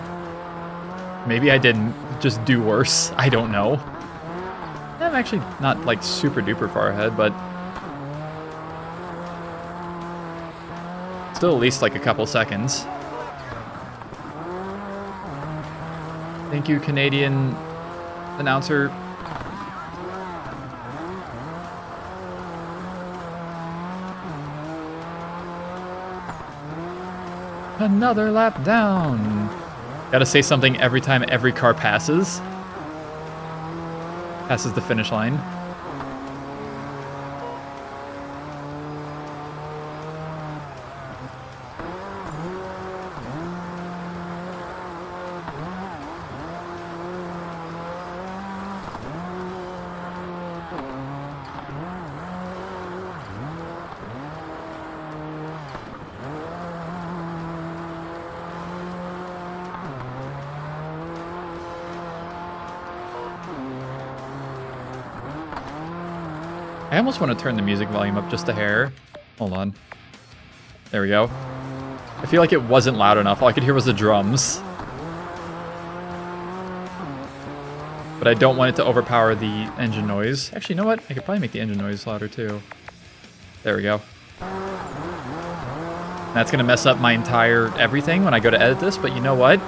Maybe I didn't just do worse. I don't know. I'm actually not like super duper far ahead, but still at least like a couple seconds. Thank you, Canadian announcer. Another lap down. Gotta say something every time every car passes. Passes the finish line. I almost want to turn the music volume up just a hair. Hold on. There we go. I feel like it wasn't loud enough. All I could hear was the drums. But I don't want it to overpower the engine noise. Actually, you know what? I could probably make the engine noise louder too. There we go. That's going to mess up my entire everything when I go to edit this, but you know what?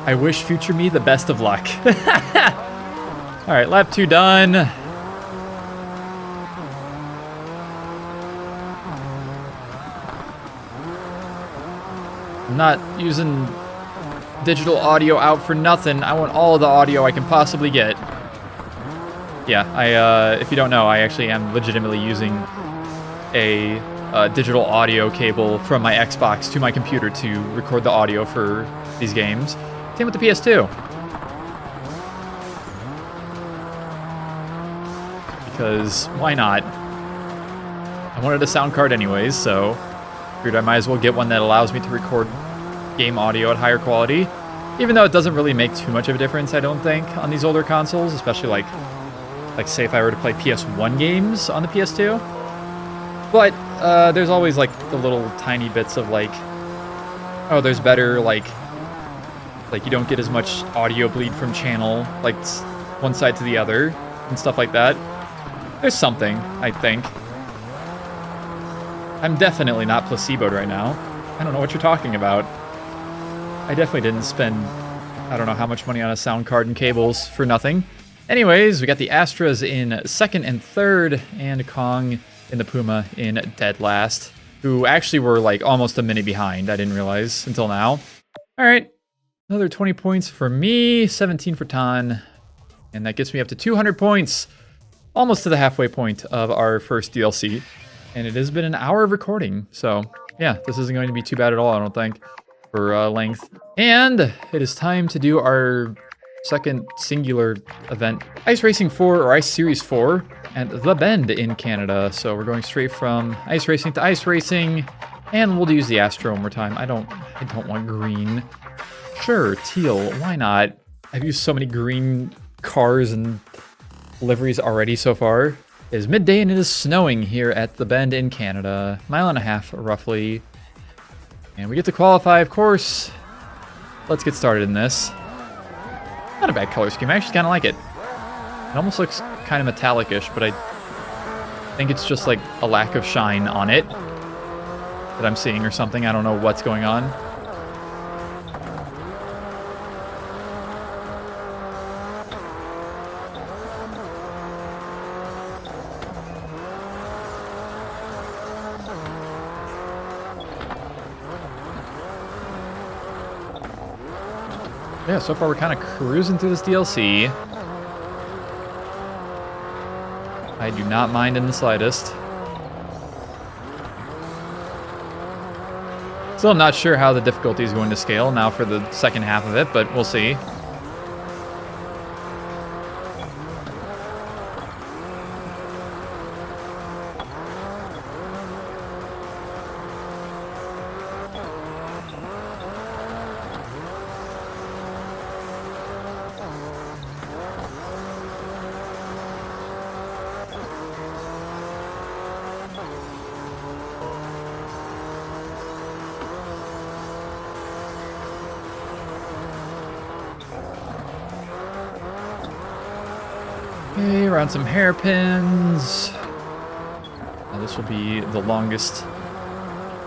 I wish future me the best of luck. All right, lap 2 done. I'm not using digital audio out for nothing. I want all the audio I can possibly get. Yeah, if you don't know, I actually am legitimately using a digital audio cable from my Xbox to my computer to record the audio for these games. Same with the PS2. Because why not? I wanted a sound card anyways, so figured I might as well get one that allows me to record game audio at higher quality. Even though it doesn't really make too much of a difference, I don't think, on these older consoles, especially like say if I were to play PS1 games on the PS2. But there's always like the little tiny bits of like, oh, there's better like you don't get as much audio bleed from channel like one side to the other and stuff like that. There's something, I think. I'm definitely not placeboed right now. I don't know what you're talking about. I definitely didn't spend, I don't know how much money on a sound card and cables for nothing. Anyways, we got the Astras in second and third, and Kong and the Puma in dead last, who actually were like almost a minute behind. I didn't realize until now. All right, another 20 points for me, 17 for Tan, and that gets me up to 200 points, almost to the halfway point of our first DLC. And it has been an hour of recording, so yeah, this isn't going to be too bad at all, I don't think, for length. And it is time to do our second singular event, Ice Racing 4 or Ice Series 4 at The Bend in Canada. So we're going straight from ice racing to ice racing, and we'll use the Astra one more time. I don't want green. Sure, teal, why not? I've used so many green cars and liveries already so far. It is midday and it is snowing here at The Bend in Canada. 1.5 miles roughly. And we get to qualify, of course. Let's get started in this. Not a bad color scheme. I actually kind of like it. It almost looks kind of metallic-ish, but I think it's just like a lack of shine on it that I'm seeing or something. I don't know what's going on. Yeah, so far we're kind of cruising through this DLC. I do not mind in the slightest. Still not sure how the difficulty is going to scale now for the second half of it, but we'll see. Okay, around some hairpins. Now this will be the longest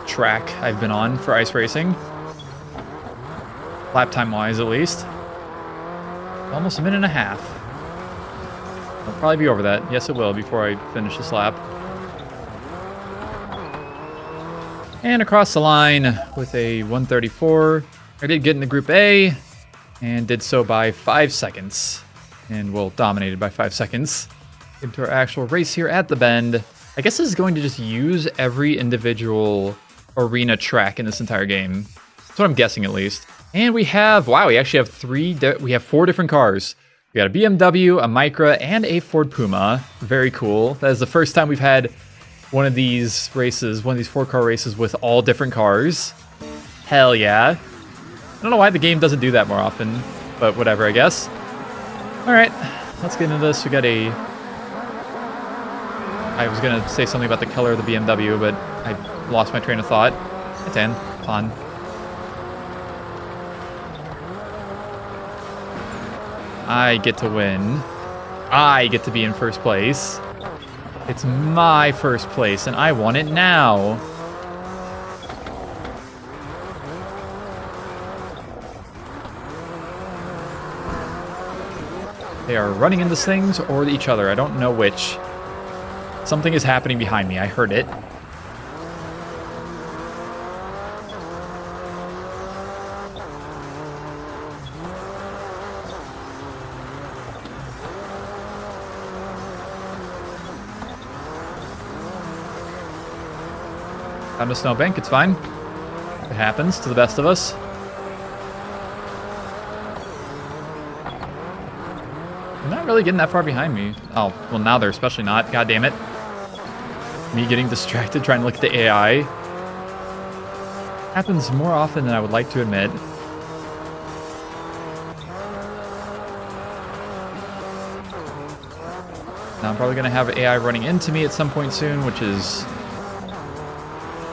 track I've been on for ice racing. Lap time wise, at least. Almost 1.5 minutes. I'll probably be over that. Yes, it will before I finish this lap. And across the line with a 134. I did get into Group A and did so by 5 seconds. And well, dominated by 5 seconds. Into our actual race here at The Bend. I guess this is going to just use every individual arena track in this entire game. That's what I'm guessing, at least. And we have, wow, we actually have 4 different cars. We got a BMW, a Micra, and a Ford Puma. Very cool. That is the first time we've had one of these races, one of these 4-car races with all different cars. Hell yeah. I don't know why the game doesn't do that more often, but whatever, I guess. All right, let's get into this. We got a... I was going to say something about the color of the BMW, but I lost my train of thought. It's in. Fun. I get to win. I get to be in first place. It's my first place, and I want it now. They are running into things or each other. I don't know which. Something is happening behind me. I heard it. Found a snowbank, it's fine. It happens to the best of us. They're not really getting that far behind me. Oh, well now they're especially not. God damn it. Me getting distracted trying to look at the AI. Happens more often than I would like to admit. Now I'm probably going to have AI running into me at some point soon, which is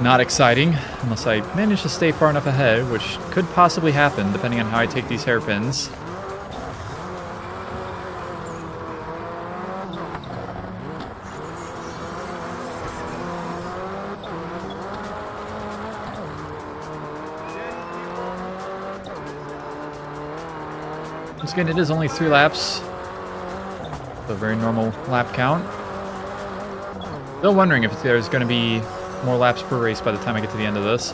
not exciting, unless I manage to stay far enough ahead, which could possibly happen depending on how I take these hairpins. Once again, it is only 3 laps. A very normal lap count. Still wondering if there's going to be more laps per race by the time I get to the end of this.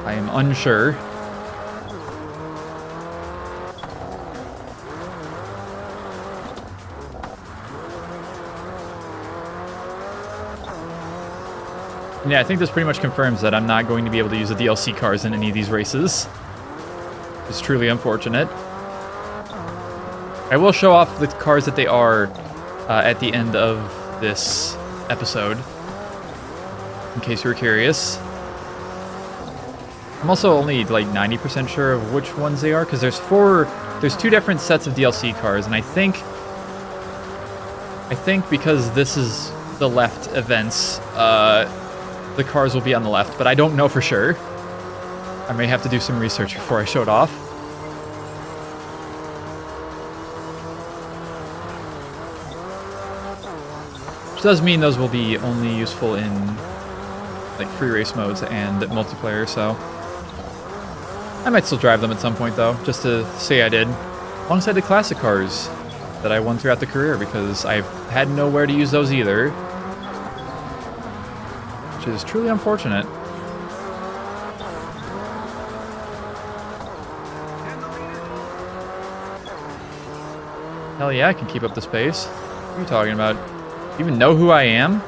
I am unsure. Yeah, I think this pretty much confirms that I'm not going to be able to use the DLC cars in any of these races. It's truly unfortunate. I will show off the cars that they are at the end of this episode, in case you were curious. I'm also only like 90% sure of which ones they are, because there's 2 different sets of DLC cars, and I think because this is the left events, the cars will be on the left, but I don't know for sure. I may have to do some research before I show it off. Which does mean those will be only useful in like free race modes and multiplayer, so I might still drive them at some point though, just to say I did, alongside the classic cars that I won throughout the career, because I've had nowhere to use those either, which is truly unfortunate. Hell yeah, I can keep up the pace. What are you talking about? You even know who I am?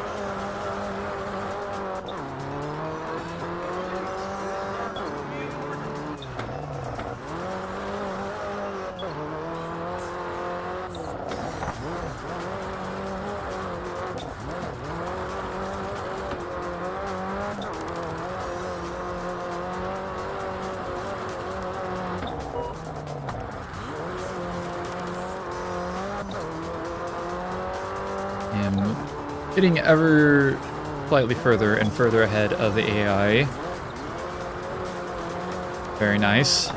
Getting ever slightly further and further ahead of the AI. Very nice.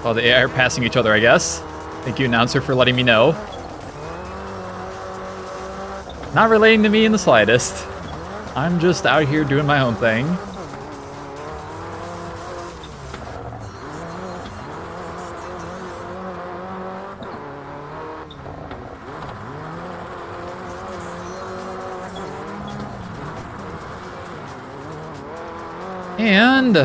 Oh, the AI are passing each other, I guess. Thank you, announcer, for letting me know. Not relating to me in the slightest. I'm just out here doing my own thing. And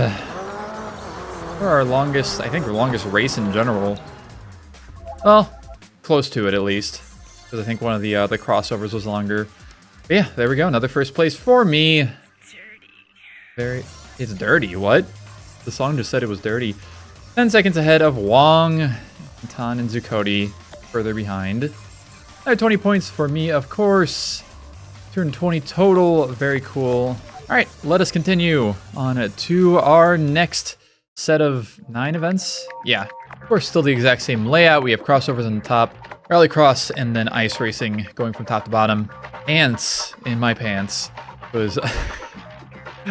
for our longest, I think our longest race in general. Well, close to it at least. Because I think one of the crossovers was longer. But yeah, there we go. Another first place for me. It's dirty. What? The song just said it was dirty. 10 seconds ahead of Wong, Tan, and Zuccotti. Further behind. Another 20 points for me, of course. 220 total. Very cool. All right, let us continue on to our next set of 9 events. Yeah, of course, still the exact same layout. We have crossovers on the top. RallyCross, and then ice racing going from top to bottom. Ants in my pants was...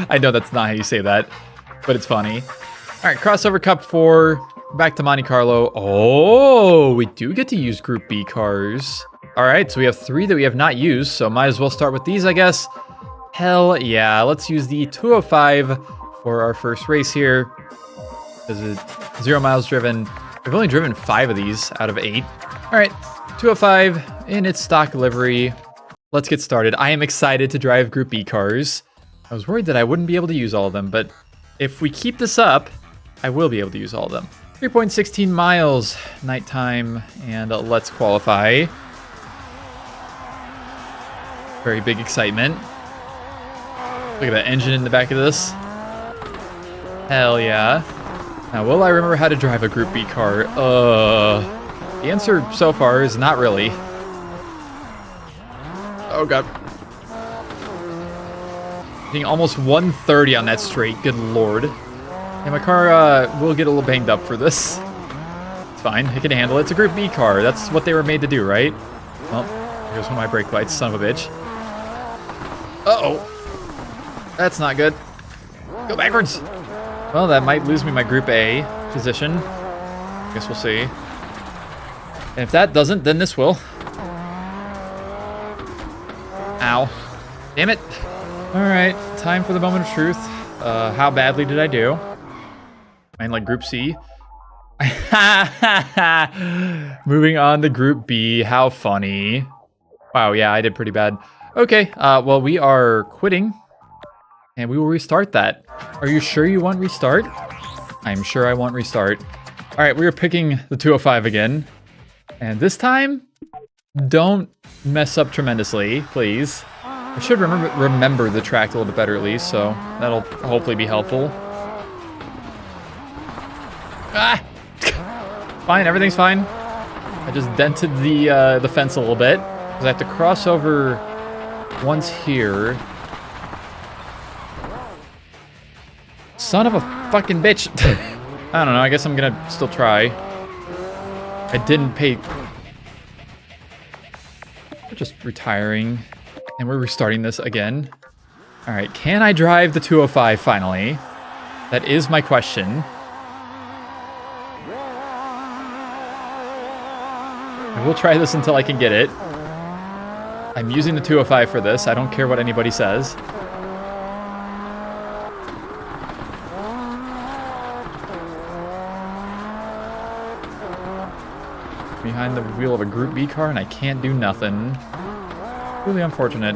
I know that's not how you say that, but it's funny. All right, crossover cup 4, back to Monte Carlo. Oh, we do get to use Group B cars. All right, so we have 3 that we have not used, so might as well start with these, I guess. Hell yeah, let's use the 205 for our first race here. Because it's 0 miles driven. I've only driven 5 of these out of 8. All right, 205 in its stock livery. let's get started. I am excited to drive Group B cars. I was worried that I wouldn't be able to use all of them, but if we keep this up, I will be able to use all of them. 3.16 miles, nighttime, and let's qualify. Very big excitement. Look at that engine in the back of this. Hell yeah. Now, will I remember how to drive a Group B car? The answer so far is not really. Oh god. Being almost 130 on that straight, good lord. Yeah, my car will get a little banged up for this. It's fine, it can handle it. It's a Group B car, that's what they were made to do, right? Well, here's one of my brake lights, son of a bitch. Uh-oh. That's not good. Go backwards. Well, that might lose me my Group A position. Guess we'll see. And if that doesn't, then this will. Ow. Damn it. Alright, time for the moment of truth. How badly did I do? I mean, like Group C. Moving on to Group B. How funny. Wow, yeah, I did pretty bad. Okay, well, we are quitting. And we will restart that. Are you sure you want restart? I'm sure I want restart. Alright, we are picking the 205 again. And this time, don't mess up tremendously, please. I should remember the track a little bit better at least, so that'll hopefully be helpful. Ah! Fine, everything's fine. I just dented the fence a little bit, because I have to cross over once here. Son of a fucking bitch. I don't know, I guess I'm gonna still try. I didn't pay... We're just retiring. And we're restarting this again. Alright, can I drive the 205 finally? That is my question. I will try this until I can get it. I'm using the 205 for this. I don't care what anybody says. Behind the wheel of a Group B car and I can't do nothing. Really unfortunate.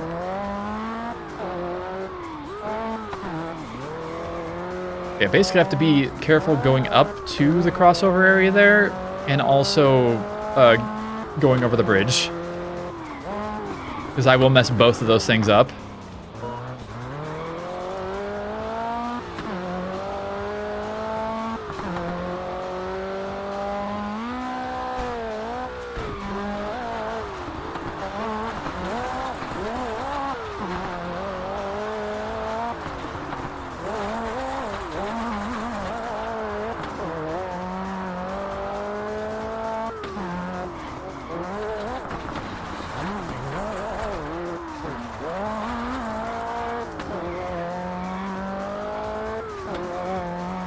Yeah, basically I have to be careful going up to the crossover area there and also going over the bridge. Because I will mess both of those things up.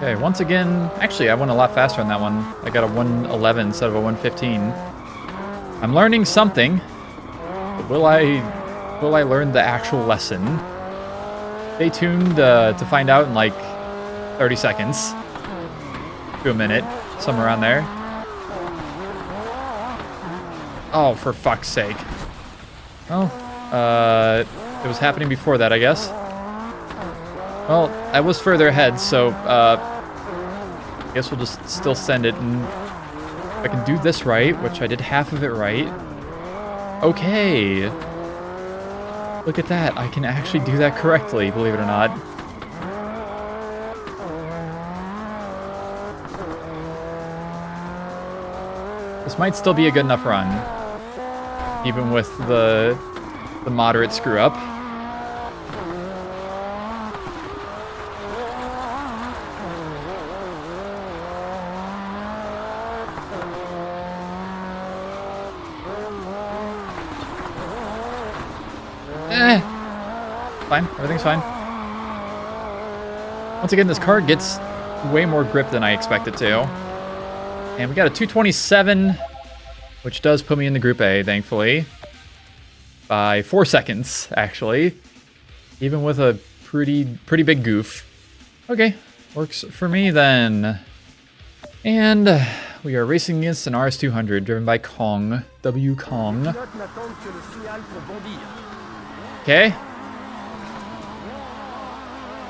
Okay, once again, actually I went a lot faster on that one. I got a 111 instead of a 115. I'm learning something. But will I learn the actual lesson? Stay tuned to find out in like 30 seconds. To a minute, somewhere around there. Oh, for fuck's sake. Well, it was happening before that, I guess. Well, I was further ahead, so I guess we'll just still send it, and if I can do this right, which I did half of it right. Okay. Look at that, I can actually do that correctly, believe it or not. This might still be a good enough run, even with the moderate screw up. Fine, everything's fine. Once again, this car gets way more grip than I expect it to. And we got a 227, which does put me in the Group A, thankfully. By 4 seconds, actually. Even with a pretty big goof. Okay, works for me then. And we are racing against an RS200 driven by Kong, W Kong. Okay.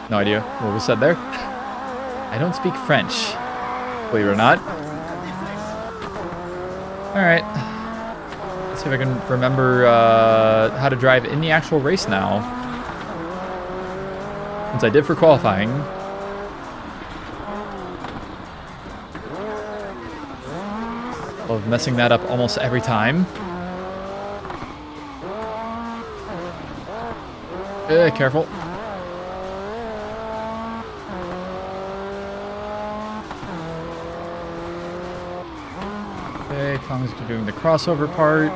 No idea what was said there. I don't speak French, believe it or not. All right. Let's see if I can remember how to drive in the actual race now. Since I did for qualifying. Love messing that up almost every time. Careful. Okay, as long as you're doing the crossover part.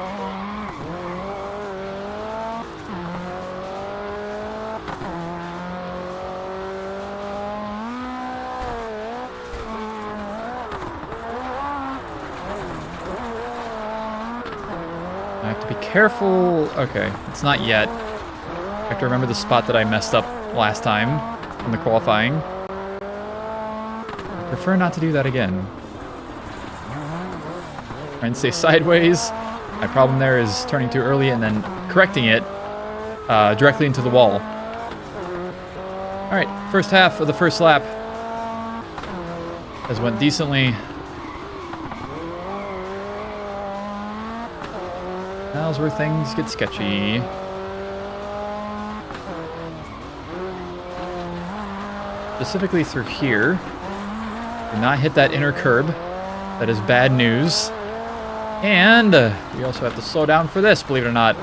I have to be careful. Okay, it's not yet. I have to remember the spot that I messed up last time in the qualifying. I prefer not to do that again. Try and stay sideways. My problem there is turning too early and then correcting it directly into the wall. All right, first half of the first lap has went decently. Now's where things get sketchy. Specifically through here. Do not hit that inner curb. That is bad news. And we also have to slow down for this, believe it or not.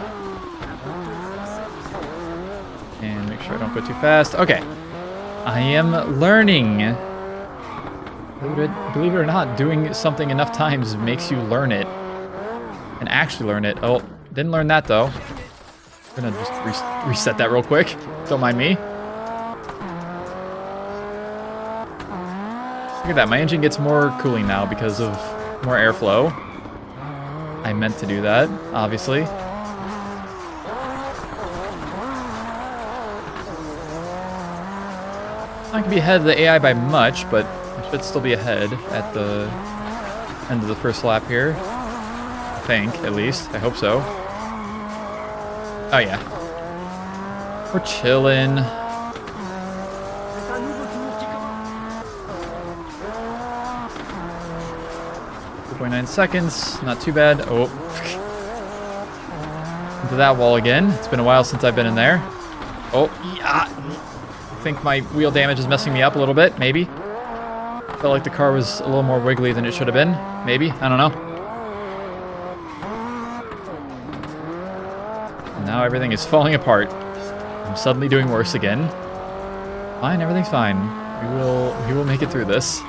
And make sure I don't go too fast. Okay. I am learning. Believe it or not, doing something enough times makes you learn it. And actually learn it. Oh, didn't learn that though. I'm gonna just reset that real quick. Don't mind me. Look at that, my engine gets more cooling now because of more airflow. I meant to do that, obviously. I can be ahead of the AI by much, but I should still be ahead at the end of the first lap here. I think, at least. I hope so. Oh, yeah. We're chilling. 2.9 seconds. Not too bad. Oh. Into that wall again. It's been a while since I've been in there. Oh, yeah. I think my wheel damage is messing me up a little bit, maybe. Felt like the car was a little more wiggly than it should have been. Maybe. I don't know. And now everything is falling apart. I'm suddenly doing worse again. Fine, everything's fine. We will make it through this.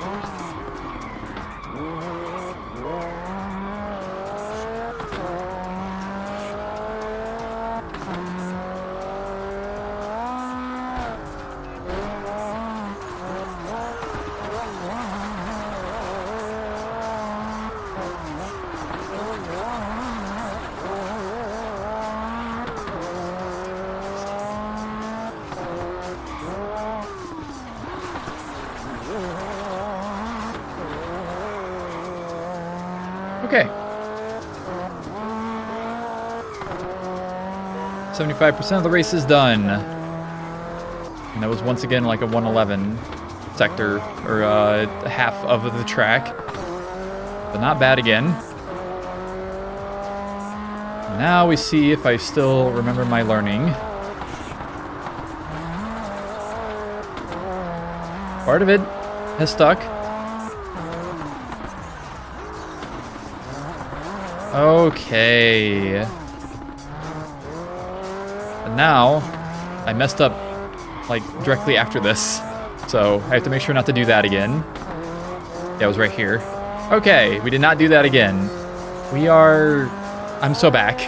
Okay. 75% of the race is done. And that was once again like a 111 sector, or half of the track. But not bad again. Now we see if I still remember my learning. Part of it has stuck. Okay. And now, I messed up, like, directly after this. So, I have to make sure not to do that again. Yeah, it was right here. Okay, we did not do that again. We are... I'm so back.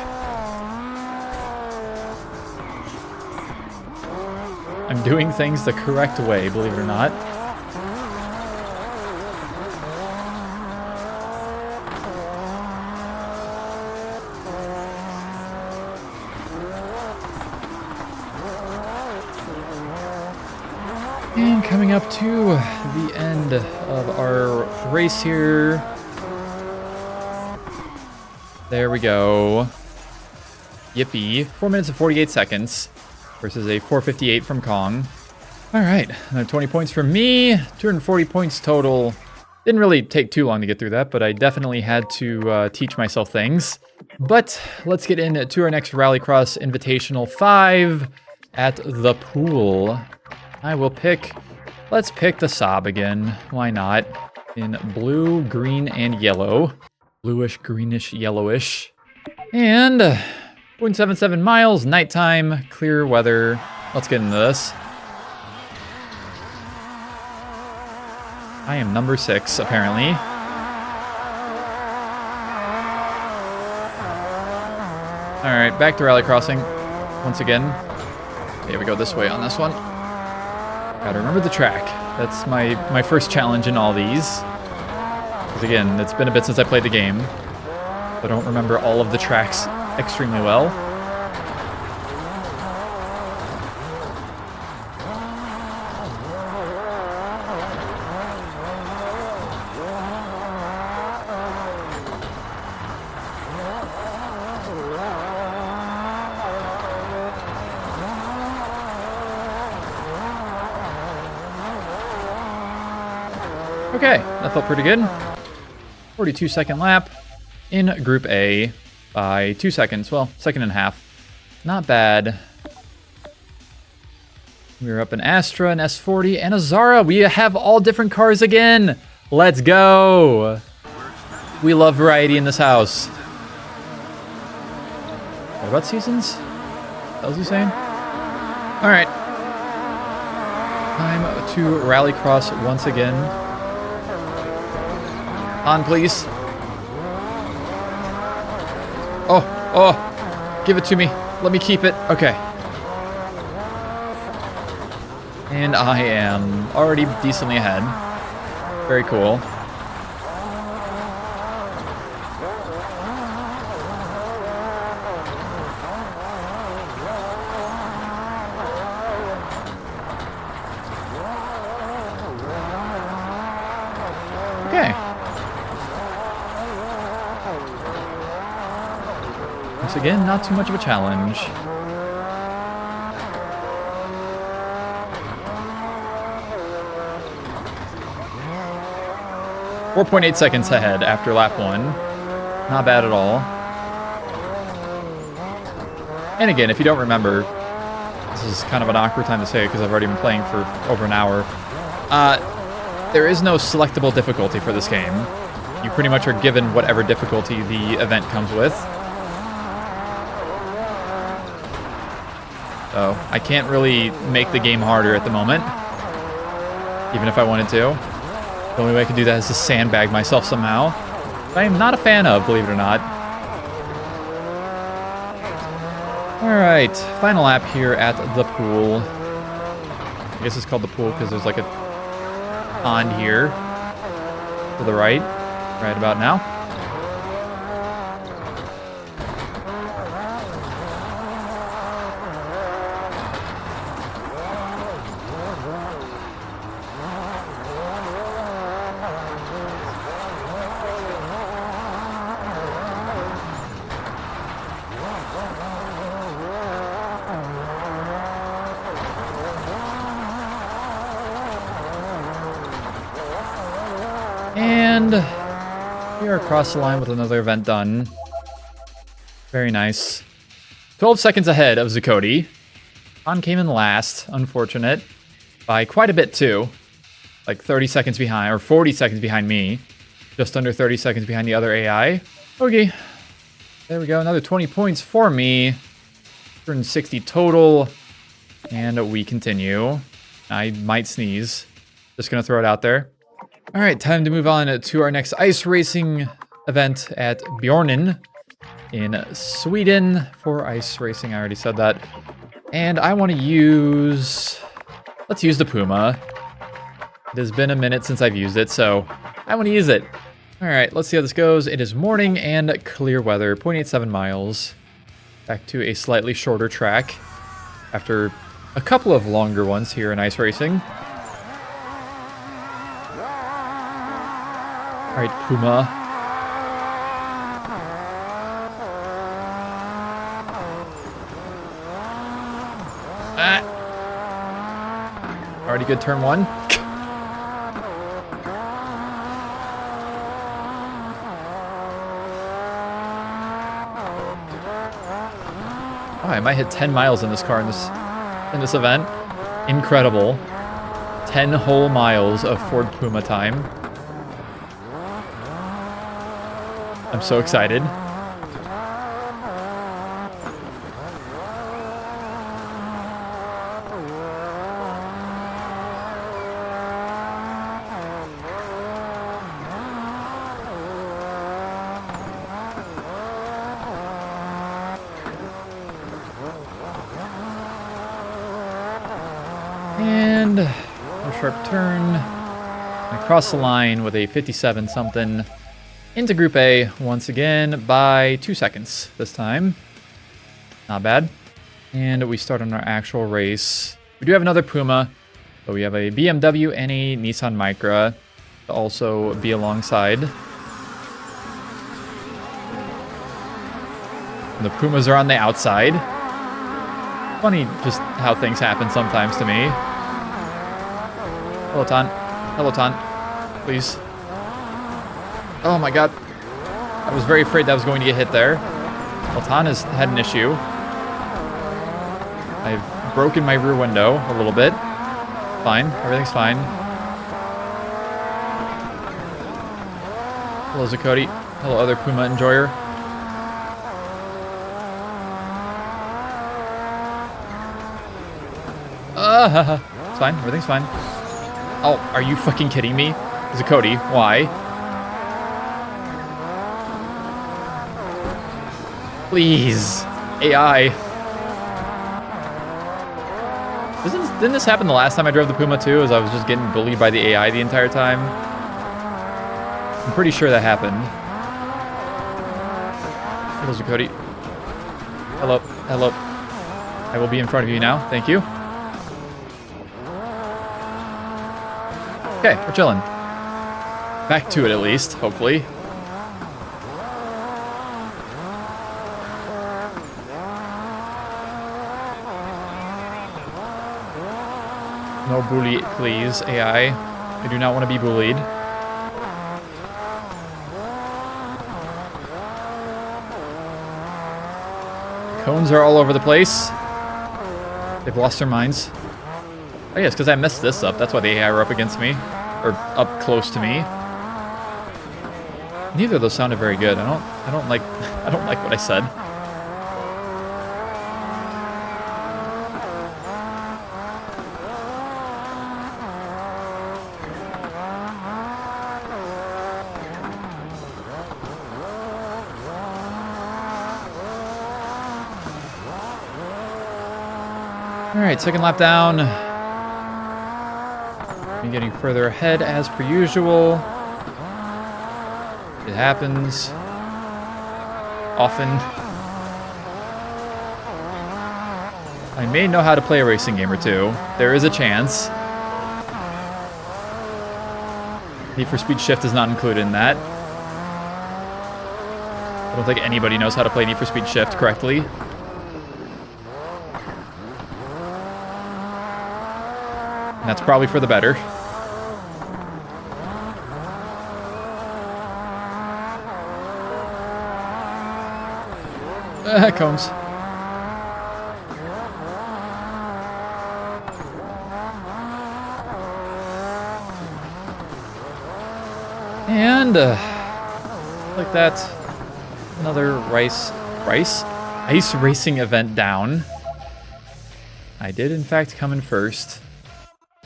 I'm doing things the correct way, believe it or not. And coming up to the end of our race here. There we go. Yippee. 4 minutes and 48 seconds. versus a 458 from Kong. All right, another 20 points for me, 240 points total. Didn't really take too long to get through that, but I definitely had to teach myself things. But let's get into our next RallyCross Invitational 5 at the pool. Let's pick the Saab again. Why not? In blue, green, and yellow. Bluish, greenish, yellowish. And 0.77 miles, nighttime, clear weather. Let's get into this. I am number 6, apparently. Alright, back to rally crossing. Once again. Yeah, we go this way on this one. Gotta remember the track. That's my first challenge in all these. Because again, it's been a bit since I played the game. I don't remember all of the tracks extremely well. Okay, that felt pretty good. 42-second lap in Group A by 2 seconds. Well, second and a half. Not bad. We're up an Astra, an S40, and a Xsara. We have all different cars again. Let's go. We love variety in this house. What about seasons? What was he saying? All right. Time to RallyCross once again. On, please. Oh, give it to me. Let me keep it. Okay. And I am already decently ahead. Very cool. Okay. Once again, not too much of a challenge. .8 seconds ahead after lap 1. Not bad at all. And again, if you don't remember, this is kind of an awkward time to say it because I've already been playing for over an hour. There is no selectable difficulty for this game. You pretty much are given whatever difficulty the event comes with. So I can't really make the game harder at the moment, even if I wanted to. The only way I can do that is to sandbag myself somehow. I am not a fan of, believe it or not. Alright, final lap here at the pool. I guess it's called the pool because there's like a pond here to the right about now. And we are across the line with another event done. Very nice. 12 seconds ahead of Zuccotti. Han came in last, unfortunate. By quite a bit too. Like 30 seconds behind, or 40 seconds behind me. Just under 30 seconds behind the other AI. Okay. There we go, another 20 points for me. 160 total. And we continue. I might sneeze. Just gonna throw it out there. All right, time to move on to our next ice racing event at Bjornen in Sweden for ice racing. I already said that. And I want to let's use the Puma. It has been a minute since I've used it, so I want to use it. All right, let's see how this goes. It is morning and clear weather, 0.87 miles. Back to a slightly shorter track after a couple of longer ones here in ice racing. All right, Puma. Already good turn one. Oh, I might hit 10 miles in this car in this event. Incredible. 10 whole miles of Ford Puma time. I'm so excited. And a sharp turn. And across the line with a 57 something into Group A once again by 2 seconds this time. Not bad. And we start on our actual race. We do have another Puma, but we have a BMW and a Nissan Micra to also be alongside. And the Pumas are on the outside. Funny just how things happen sometimes to me. Hello, Ton. Hello, Ton. Please. Oh my god. I was very afraid that was going to get hit there. Well, Ton has had an issue. I've broken my rear window a little bit. Fine. Everything's fine. Hello, Zakoti. Hello, other Puma enjoyer. It's fine. Everything's fine. Oh, are you fucking kidding me? Zakoti, why? Please. AI. Didn't this happen the last time I drove the Puma too, as I was just getting bullied by the AI the entire time? I'm pretty sure that happened. Hello, Zakoti. Hello. Hello. I will be in front of you now. Thank you. Okay, we're chilling. Back to it at least, hopefully. No bully, please, AI. I do not want to be bullied. Cones are all over the place. They've lost their minds. Oh yes, because I messed this up. That's why the AI were up against me. Or up close to me. Neither of those sounded very good. I don't like what I said. Alright, second lap down. I'm getting further ahead as per usual. It happens. Often. I may know how to play a racing game or two. There is a chance. Need for Speed Shift is not included in that. I don't think anybody knows how to play Need for Speed Shift correctly. And that's probably for the better. Combs. And like that, another ice racing event down. I did in fact come in first.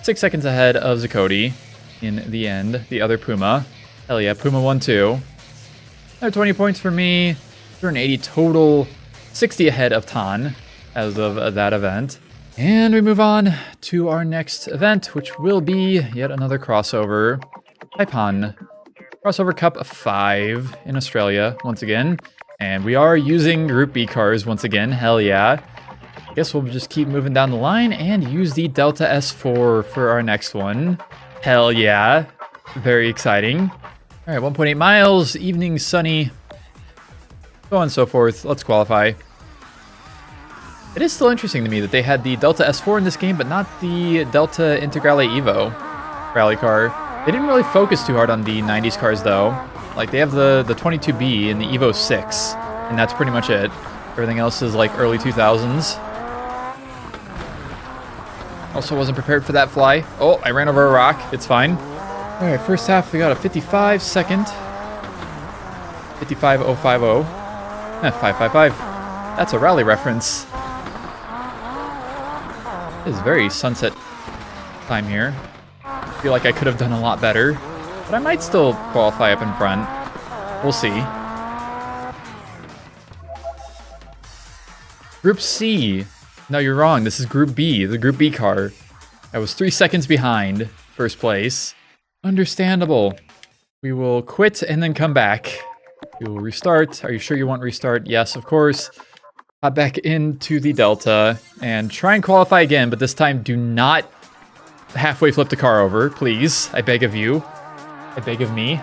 6 seconds ahead of Zakoti in the end, the other Puma. Hell yeah, Puma 1-2. Another 20 points for me. 180 total. 60 ahead of Tan as of that event. And we move on to our next event, which will be yet another crossover. Taipan. Crossover Cup 5 in Australia once again. And we are using Group B cars once again. Hell yeah. Guess we'll just keep moving down the line and use the Delta S4 for our next one. Hell yeah. Very exciting. All right, 1.8 miles, evening, sunny, so on and so forth. Let's qualify. It is still interesting to me that they had the Delta S4 in this game, but not the Delta Integrale Evo rally car. They didn't really focus too hard on the 90s cars, though. Like, they have the 22B and the Evo 6, and that's pretty much it. Everything else is, like, early 2000s. Also wasn't prepared for that fly. Oh, I ran over a rock. It's fine. All right, first half, we got a 55 second. 55.050. 555. That's a rally reference. It is very sunset time here. I feel like I could have done a lot better, but I might still qualify up in front. We'll see. Group C. No, you're wrong. This is Group B, the Group B car. I was 3 seconds behind first place. Understandable. We will quit and then come back. We will restart. Are you sure you want restart? Yes, of course. Hop back into the Delta and try and qualify again, but this time do not halfway flip the car over, please. I beg of you. I beg of me.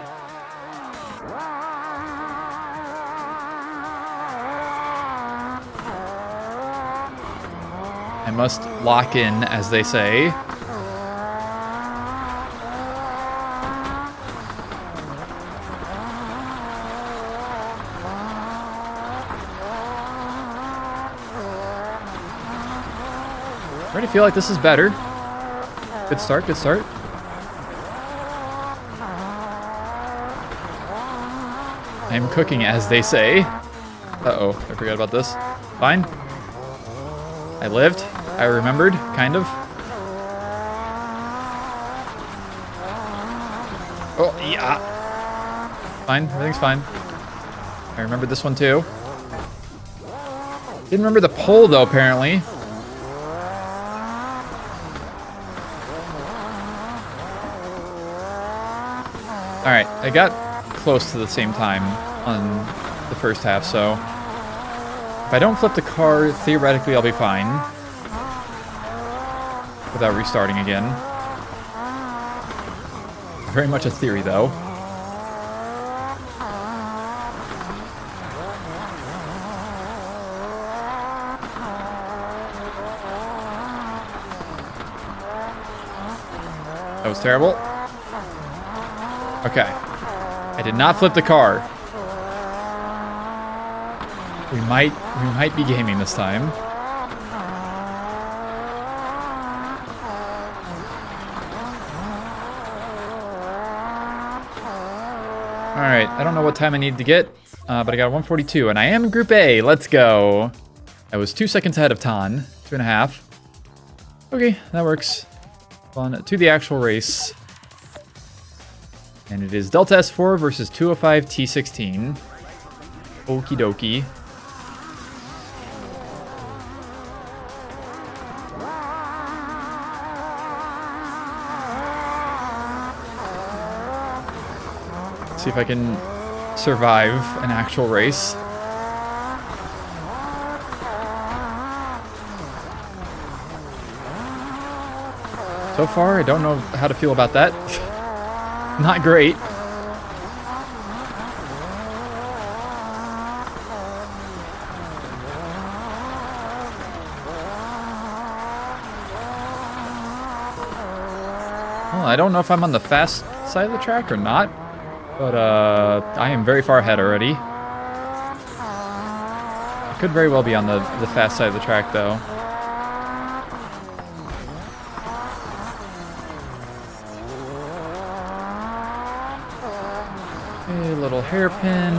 I must lock in, as they say. I already feel like this is better. Good start, good start. I'm cooking, as they say. Uh-oh, I forgot about this. Fine. I lived. I remembered, kind of. Oh, yeah. Fine, everything's fine. I remembered this one, too. Didn't remember the pole, though, apparently. Alright, I got close to the same time on the first half, so if I don't flip the car, theoretically I'll be fine without restarting again. Very much a theory, though. That was terrible. Okay. I did not flip the car. We might be gaming this time. Alright, I don't know what time I need to get, but I got 142, and I am in Group A. Let's go. I was 2 seconds ahead of Tan. 2.5. Okay, that works. On to the actual race. And it is Delta S4 versus 205 T16. Okie dokie. See if I can survive an actual race. So far, I don't know how to feel about that. Not great. Well, I don't know if I'm on the fast side of the track or not, but I am very far ahead already. I could very well be on the fast side of the track, though. A little hairpin.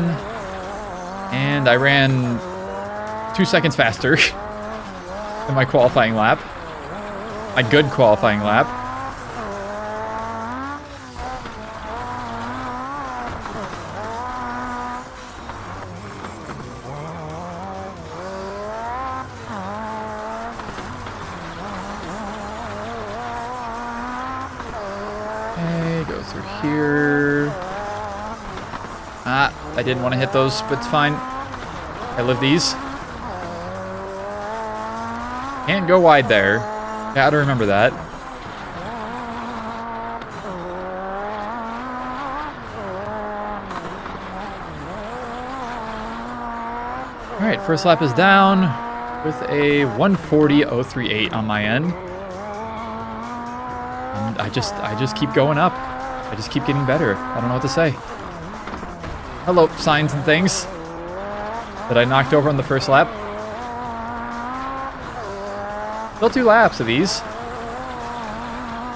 And I ran 2 seconds faster than my qualifying lap. My good qualifying lap. Okay, go through here. I didn't want to hit those, but it's fine. I live these. Can't go wide there. Gotta remember that. Alright, first lap is down. with a 140.038 on my end. And I just keep going up. I just keep getting better. I don't know what to say. Hello, signs and things that I knocked over on the first lap. Still 2 laps of these.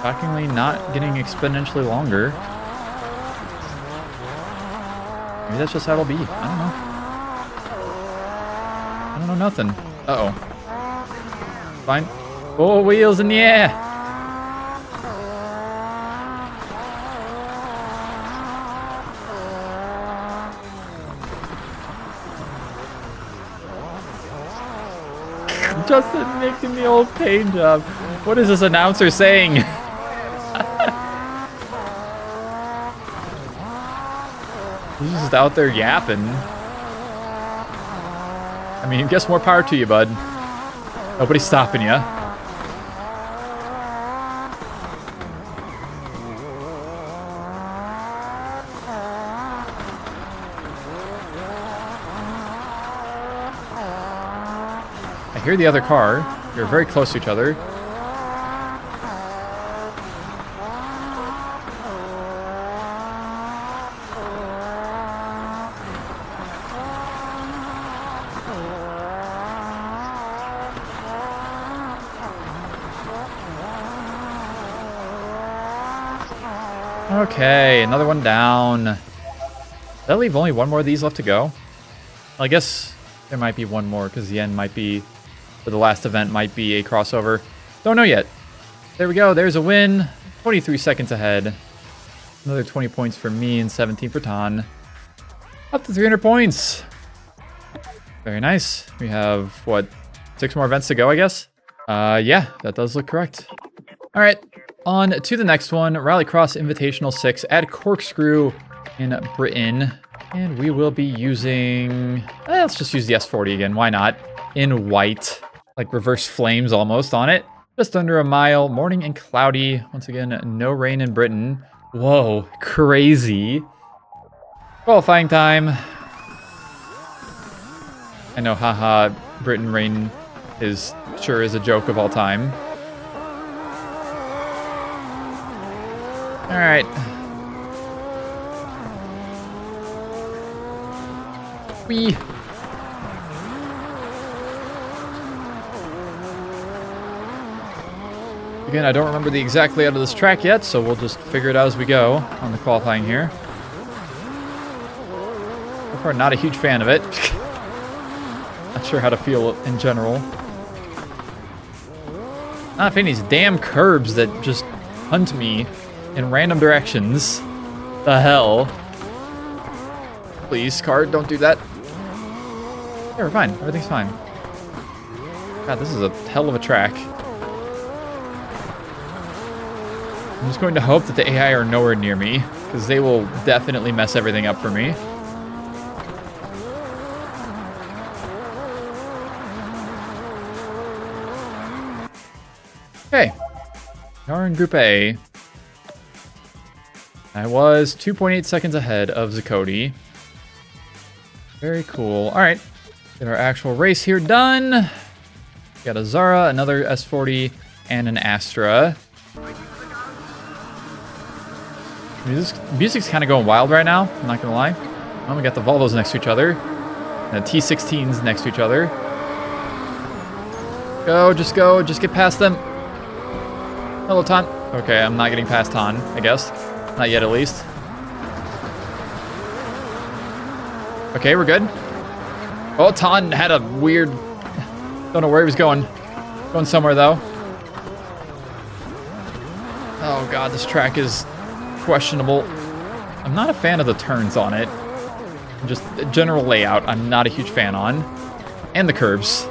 Shockingly not getting exponentially longer. Maybe that's just how it'll be. I don't know. I don't know nothing. Uh-oh. Fine. Oh, wheels in the air! Justin making the old paint job. What is this announcer saying? He's just out there yapping. I mean, guess more power to you, bud. Nobody's stopping you. I hear the other car. You're very close to each other. Okay, another one down. Does that leave only one more of these left to go? Well, I guess there might be one more because the end might be, or the last event might be a crossover. Don't know yet. There we go. There's a win. 23 seconds ahead. Another 20 points for me and 17 for Tan. Up to 300 points. Very nice. We have, what, 6 more events to go, I guess? Yeah, that does look correct. All right. On to the next one, RallyCross Invitational 6 at Corkscrew in Britain. And we will be using... let's just use the S40 again, why not? In white, like reverse flames almost on it. Just under a mile, morning and cloudy. Once again, no rain in Britain. Whoa, crazy. Qualifying time. I know, haha, Britain rain is sure is a joke of all time. All right. Whee. Again, I don't remember the exact layout of this track yet, so we'll just figure it out as we go on the qualifying here. So far, not a huge fan of it. Not sure how to feel in general. Not a fan of these damn curbs that just hunt me in random directions. The hell? Please, car, don't do that. Yeah, we're fine. Everything's fine. God, this is a hell of a track. I'm just going to hope that the AI are nowhere near me, because they will definitely mess everything up for me. Okay. Now we're in Group A. I was 2.8 seconds ahead of Zakoti. Very cool. All right. Get our actual race here done. Got a Xsara, another S40, and an Astra. Music's kind of going wild right now, I'm not going to lie. Oh, we got the Volvos next to each other. And the T16s next to each other. Go, just get past them. Hello, Tan. Okay, I'm not getting past Tan, I guess. Not yet, at least. Okay, we're good. Oh, Tan had a weird... Don't know where he was going. Going somewhere, though. Oh, God, this track is questionable. I'm not a fan of the turns on it. Just the general layout, I'm not a huge fan on. And the curbs.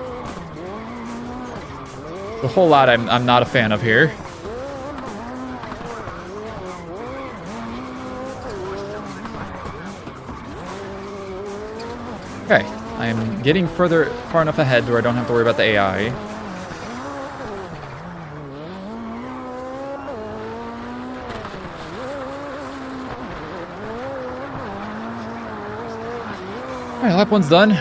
The whole lot I'm not a fan of here. Okay, I am getting far enough ahead where I don't have to worry about the AI. Alright, lap one's done.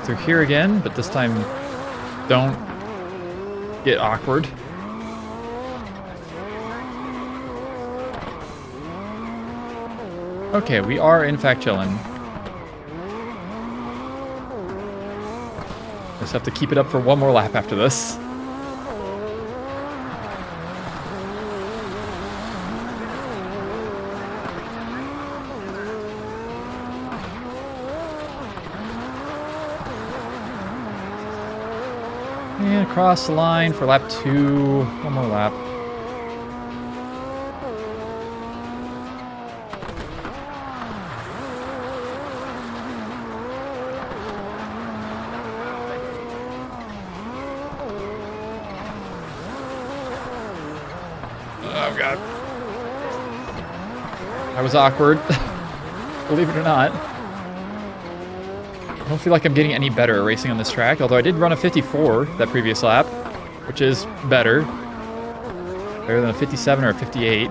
through here again, but this time don't get awkward. Okay, we are in fact chilling. Just have to keep it up for one more lap after this. And across the line for lap 2. One more lap. Oh god. That was awkward. Believe it or not. I don't feel like I'm getting any better at racing on this track, although I did run a 54 that previous lap, which is better. Better than a 57 or a 58.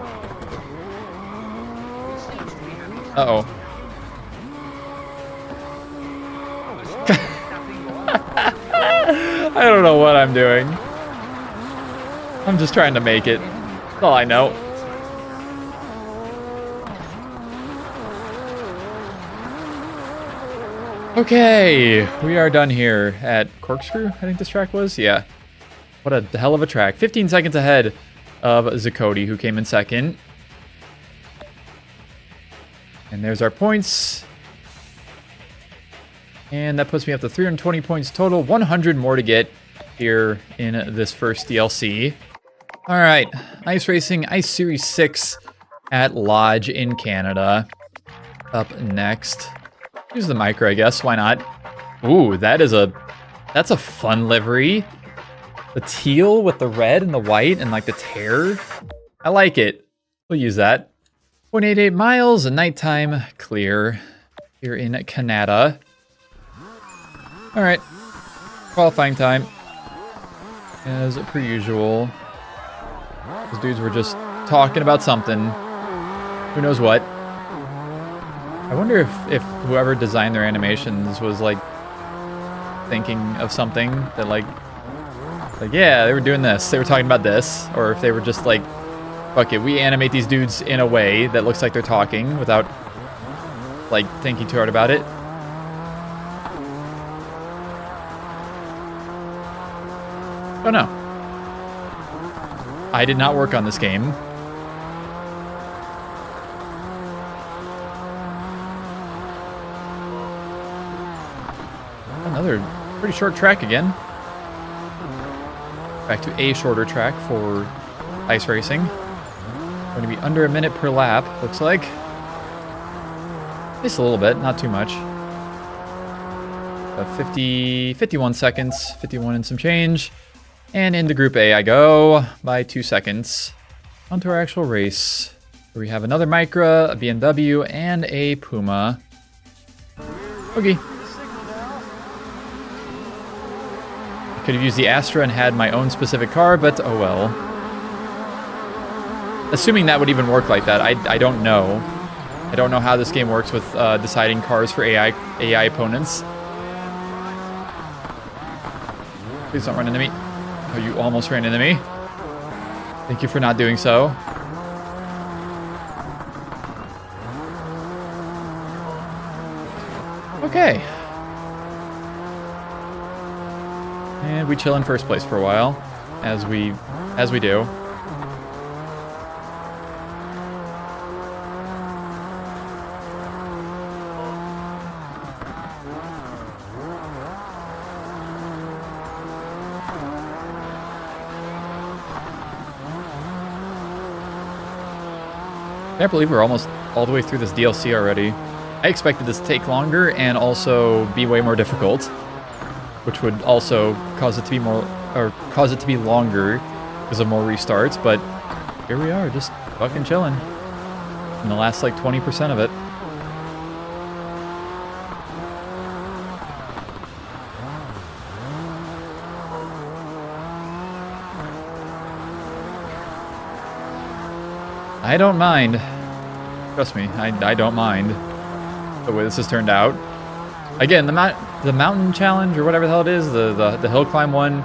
Uh-oh. I don't know what I'm doing. I'm just trying to make it. That's all I know. Okay, we are done here at Corkscrew, I think this track was. Yeah. What a hell of a track. 15 seconds ahead of Zakoti, who came in second. And there's our points. And that puts me up to 320 points total. 100 more to get here in this first DLC. All right, Ice Racing, Ice Series 6 at Lodge in Canada. Up next. Use the Micra, I guess. Why not? Ooh, that's a fun livery. The teal with the red and the white and like the tear. I like it. We'll use that. 0.88 miles, a nighttime clear here in Canada. All right, qualifying time. As per usual. Those dudes were just talking about something. Who knows what. I wonder if whoever designed their animations was like thinking of something that like yeah, they were doing this, they were talking about this, or if they were just like, fuck it, we animate these dudes in a way that looks like they're talking without like thinking too hard about it. Oh no. I did not work on this game. Another pretty short track again. Back to a shorter track for ice racing. Going to be under a minute per lap, looks like. Just a little bit, not too much. 51 seconds, 51 and some change. And into Group A I go by 2 seconds. Onto our actual race, where we have another Micra, a BMW, and a Puma. Okay. Could have used the Astra and had my own specific car, but oh well. Assuming that would even work like that, I don't know. I don't know how this game works with deciding cars for AI opponents. Please don't run into me. Oh, you almost ran into me. Thank you for not doing so. Okay. And we chill in first place for a while, as we do. I can't believe we're almost all the way through this DLC already. I expected this to take longer and also be way more difficult, which would also cause it to be longer because of more restarts, but here we are, just fucking chilling in the last like 20% of it. I don't mind. Trust me, I don't mind the way this has turned out. Again, the the mountain challenge or whatever the hell it is, the hill climb one,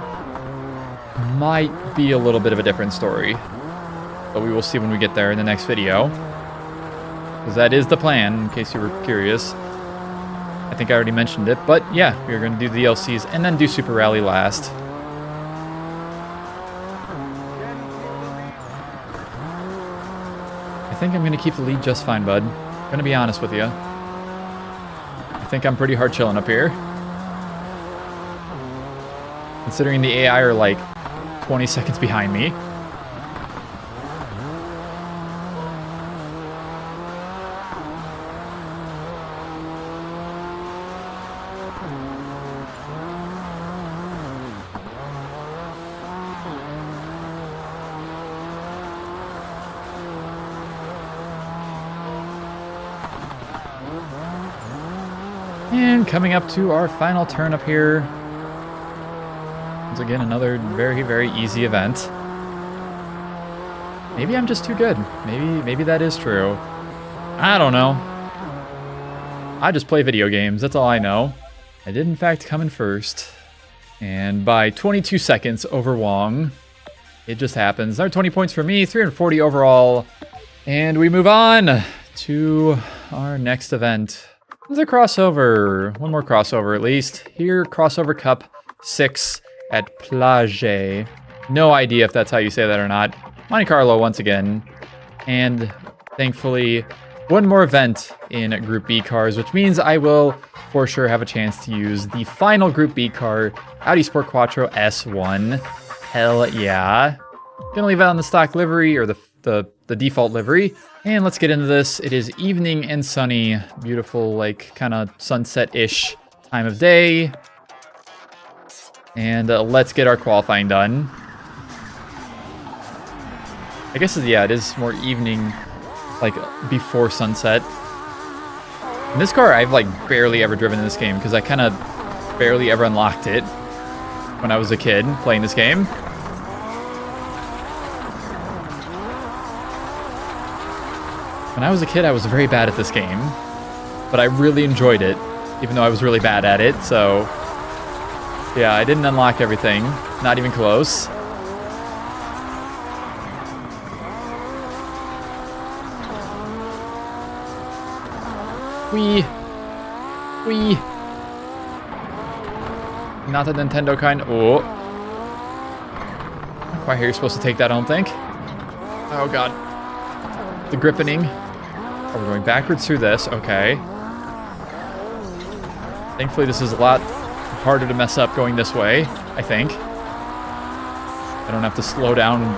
might be a little bit of a different story. But we will see when we get there in the next video. Because that is the plan, in case you were curious. I think I already mentioned it, but yeah, we're going to do the DLCs and then do Super Rally last. I think I'm going to keep the lead just fine, bud. I'm going to be honest with you. I think I'm pretty hard chilling up here. Considering the AI are like 20 seconds behind me. And coming up to our final turn up here. Once again, another very, very easy event. Maybe I'm just too good. Maybe that is true. I don't know. I just play video games, that's all I know. I did in fact come in first. And by 22 seconds over Wong. It just happens. There are 20 points for me, 340 overall. And we move on to our next event. There's a crossover. One more crossover at least. Here, Crossover Cup 6 at Plage. No idea if that's how you say that or not. Monte Carlo once again. And thankfully, one more event in Group B cars, which means I will for sure have a chance to use the final Group B car, Audi Sport Quattro S1. Hell yeah. Gonna leave it on the stock livery, or the default livery. And let's get into this. It is evening and sunny. Beautiful, like, kind of sunset-ish time of day. And let's get our qualifying done. I guess, yeah, it is more evening, like, before sunset. In this car, I've, like, barely ever driven in this game, because I kind of barely ever unlocked it when I was a kid playing this game. When I was a kid, I was very bad at this game, but I really enjoyed it, even though I was really bad at it, so yeah, I didn't unlock everything, not even close. Whee! Not the Nintendo kind. Oh. Not quite here, you're supposed to take that, I don't think. Oh god. The grippening. Oh, we're going backwards through this. Okay. Thankfully, this is a lot harder to mess up going this way, I think. I don't have to slow down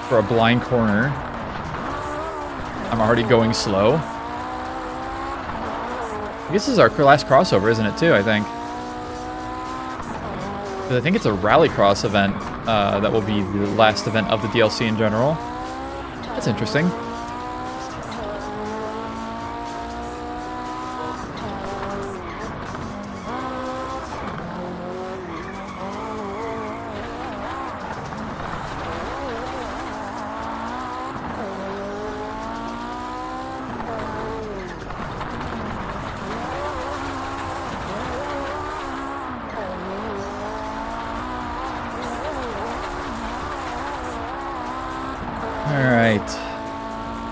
for a blind corner. I'm already going slow. I guess this is our last crossover, isn't it, too, I think? I think it's a RallyCross event that will be the last event of the DLC in general. That's interesting.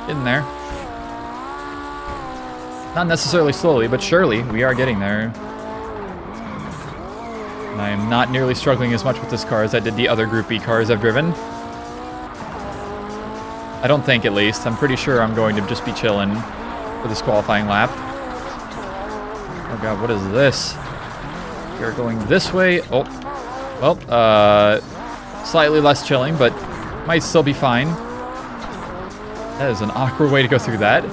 Getting there. Not necessarily slowly, but surely we are getting there. And I am not nearly struggling as much with this car as I did the other Group B cars I've driven. I don't think, at least. I'm pretty sure I'm going to just be chilling for this qualifying lap. Oh god, what is this? We are going this way. Oh, well, slightly less chilling, but might still be fine. That is an awkward way to go through that.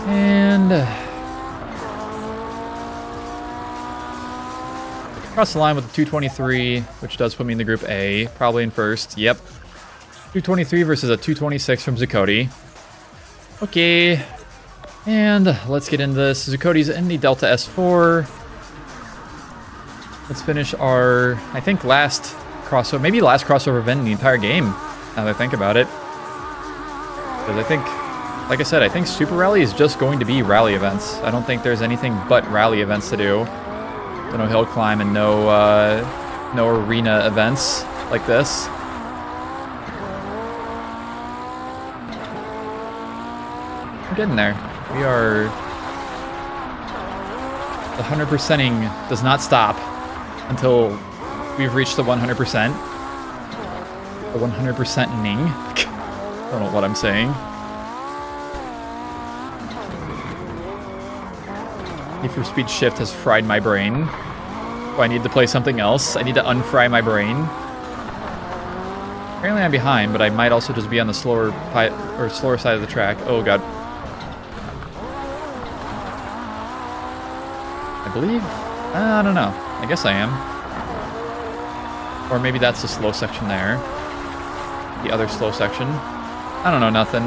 And across the line with the 223, which does put me in the Group A, probably in first. Yep. 223 versus a 226 from Zuccotti. Okay. And let's get into this. Zuccotti's in the Delta S4. Let's finish our, I think, last crossover, maybe last crossover event in the entire game, now that I think about it. Because I think like I said, I think Super Rally is just going to be rally events. I don't think there's anything but rally events to do. So no hill climb and no arena events like this. We're getting there. We are... The 100%ing does not stop until we've reached the 100%. The 100%ing. I don't know what I'm saying. Need for Speed Shift has fried my brain. Oh, I need to play something else. I need to unfry my brain. Apparently I'm behind, but I might also just be on the slower side of the track. Oh god. I believe... I don't know. I guess I am. Or maybe that's the slow section there. The other slow section. I don't know, nothing.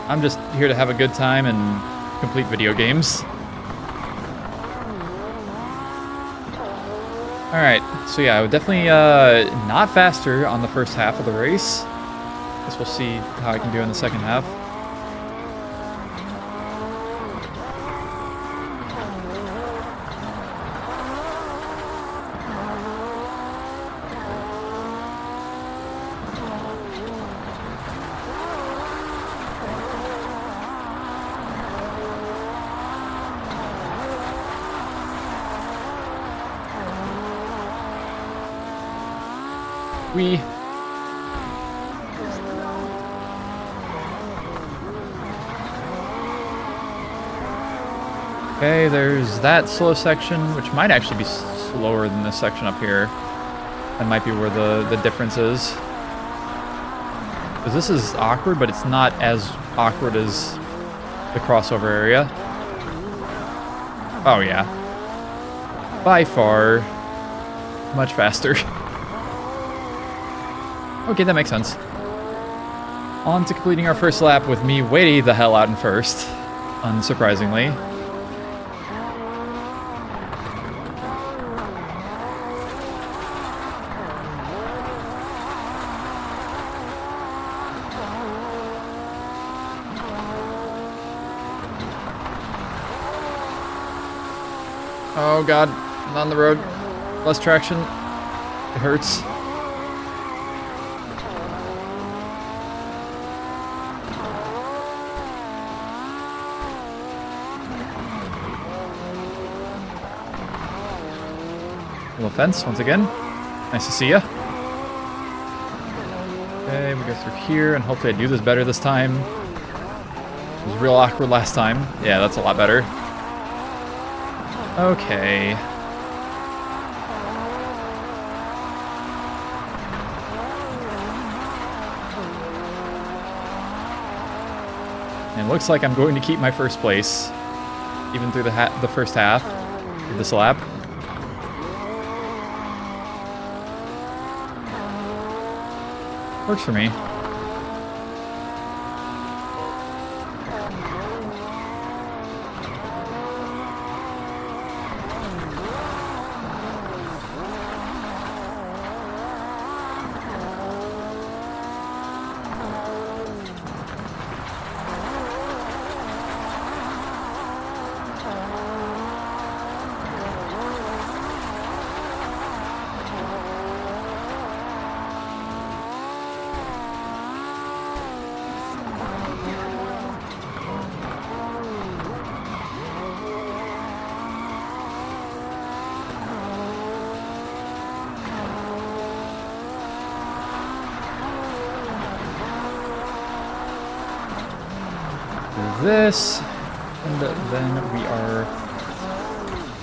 I'm just here to have a good time and complete video games. Alright, so yeah, I would definitely not faster on the first half of the race. Guess we'll see how I can do in the second half. We... Okay, there's that slow section, which might actually be slower than this section up here. That might be where the difference is. Because this is awkward, but it's not as awkward as the crossover area. Oh yeah. By far, much faster. Okay, that makes sense. On to completing our first lap with me way the hell out in first, unsurprisingly. Oh god, I'm on the road. Less traction. It hurts. Little fence once again. Nice to see ya. Okay, we go through here, and hopefully I do this better this time. It was real awkward last time. Yeah, that's a lot better. Okay. And it looks like I'm going to keep my first place, even through the first half of this lap. Works for me. This, and then we are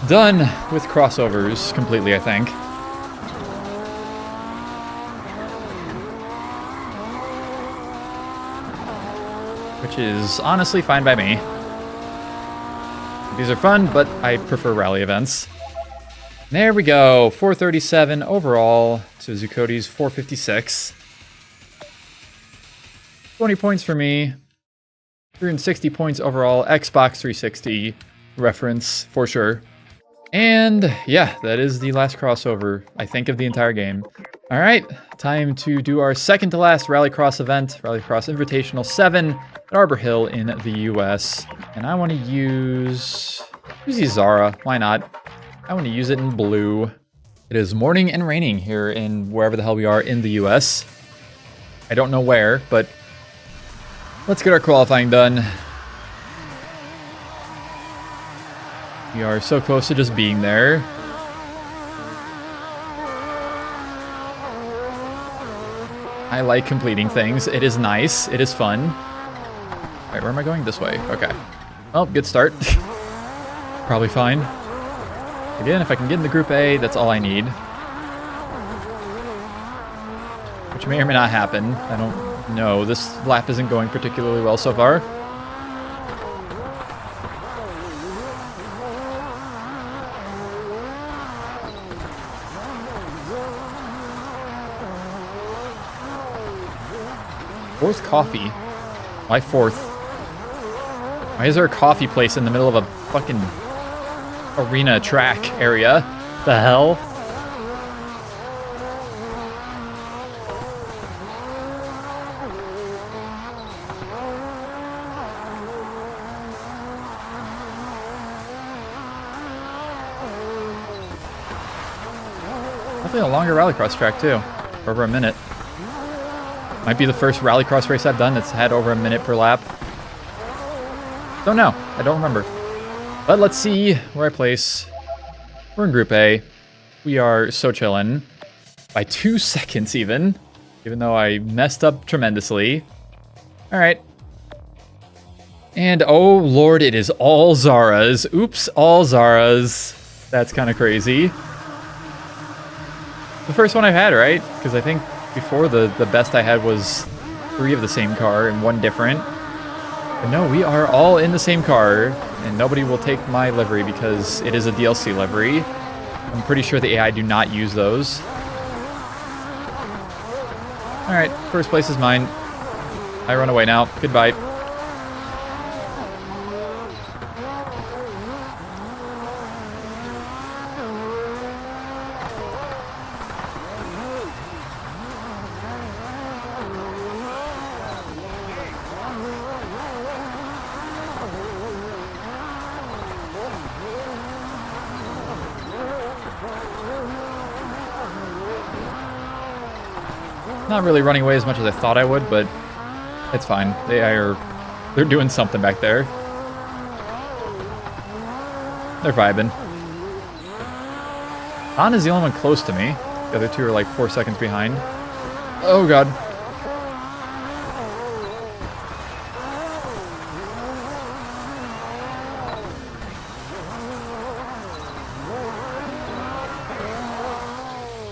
done with crossovers completely, I think. Which is honestly fine by me. These are fun, but I prefer rally events. There we go, 437 overall to Zuccoti's 456. 20 points for me. 360 points overall, Xbox 360 reference for sure. And yeah, that is the last crossover, I think, of the entire game. All right, time to do our second to last RallyCross event, RallyCross Invitational 7 at Arbor Hill in the US. And I want to use Xsara. Why not? I want to use it in blue. It is morning and raining here in wherever the hell we are in the US. I don't know where, but let's get our qualifying done. We are so close to just being there. I like completing things. It is nice. It is fun. All right, where am I going? This way. Okay. Well, good start. Probably fine. Again, if I can get into Group A, that's all I need. Which may or may not happen. I don't know. This lap isn't going particularly well so far. Fourth coffee? Why fourth? Why is there a coffee place in the middle of a fucking arena track area? The hell? Definitely a longer rallycross track too. For over a minute. Might be the first rallycross race I've done that's had over a minute per lap. Don't know. I don't remember. But let's see where I place. We're in Group A. We are so chillin'. By 2 seconds even though I messed up tremendously. All right. And oh lord, it is all Xsaras. Oops, all Xsaras. That's kind of crazy. The first one I've had, right? Because I think before the best I had was 3 of the same car and 1 different. But no, we are all in the same car, and nobody will take my livery because it is a DLC livery. I'm pretty sure the AI do not use those. Alright, first place is mine. I run away now. Goodbye. Not really running away as much as I thought I would, but it's fine. They're doing something back there. They're vibing. Han is the only one close to me. The other 2 are like 4 seconds behind. Oh god.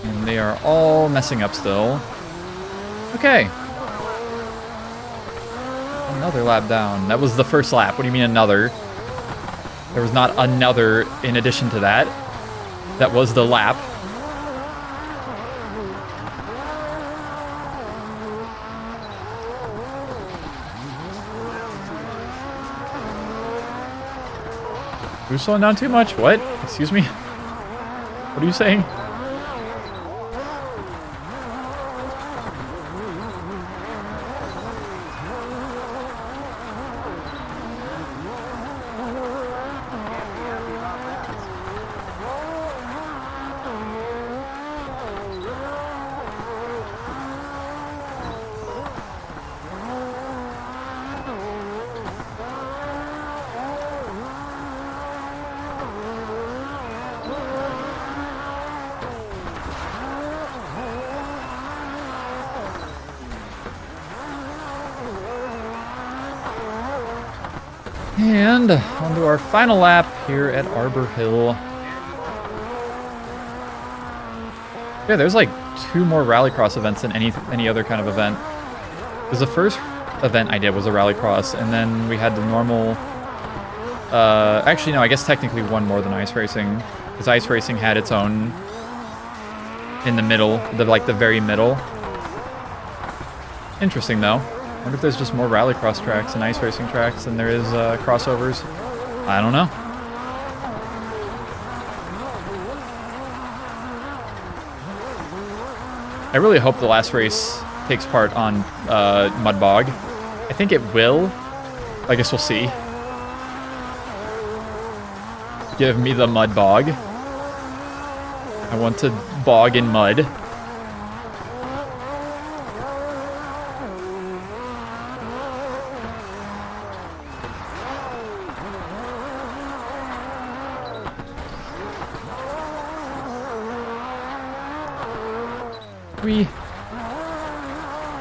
And they are all messing up still. Okay. Another lap down. That was the first lap. What do you mean another? There was not another in addition to that. That was the lap. You're slowing down too much. What? Excuse me? What are you saying? And on to our final lap here at Arbor Hill. Yeah, there's like 2 more rallycross events than any other kind of event. Because the first event I did was a rallycross, and then we had the normal... actually, no, I guess technically 1 more than ice racing. Because ice racing had its own in the middle, the very middle. Interesting, though. I wonder if there's just more rallycross tracks and ice racing tracks than there is crossovers. I don't know. I really hope the last race takes part on Mud Bog. I think it will. I guess we'll see. Give me the Mud Bog. I want to bog in mud.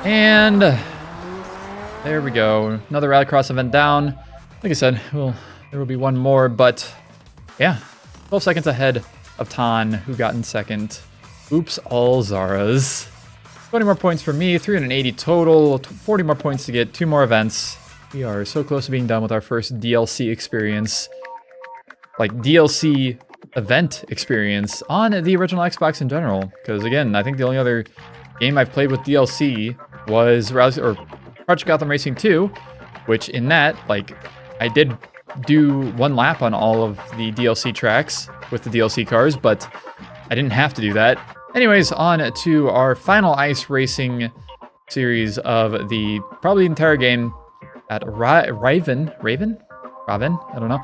And there we go. Another RallyCross event down. Like I said, there will be one more, but yeah, 12 seconds ahead of Tan, who got in second. Oops, all Xsaras. 20 more points for me, 380 total, 40 more points to get, 2 more events. We are so close to being done with our first DLC experience. Like, DLC event experience on the original Xbox in general. Because again, I think the only other game I've played with DLC was Project Gotham Racing 2, which in that, like, I did do 1 lap on all of the DLC tracks with the DLC cars, but I didn't have to do that. Anyways, on to our final ice racing series of the probably entire game at Raven, I don't know,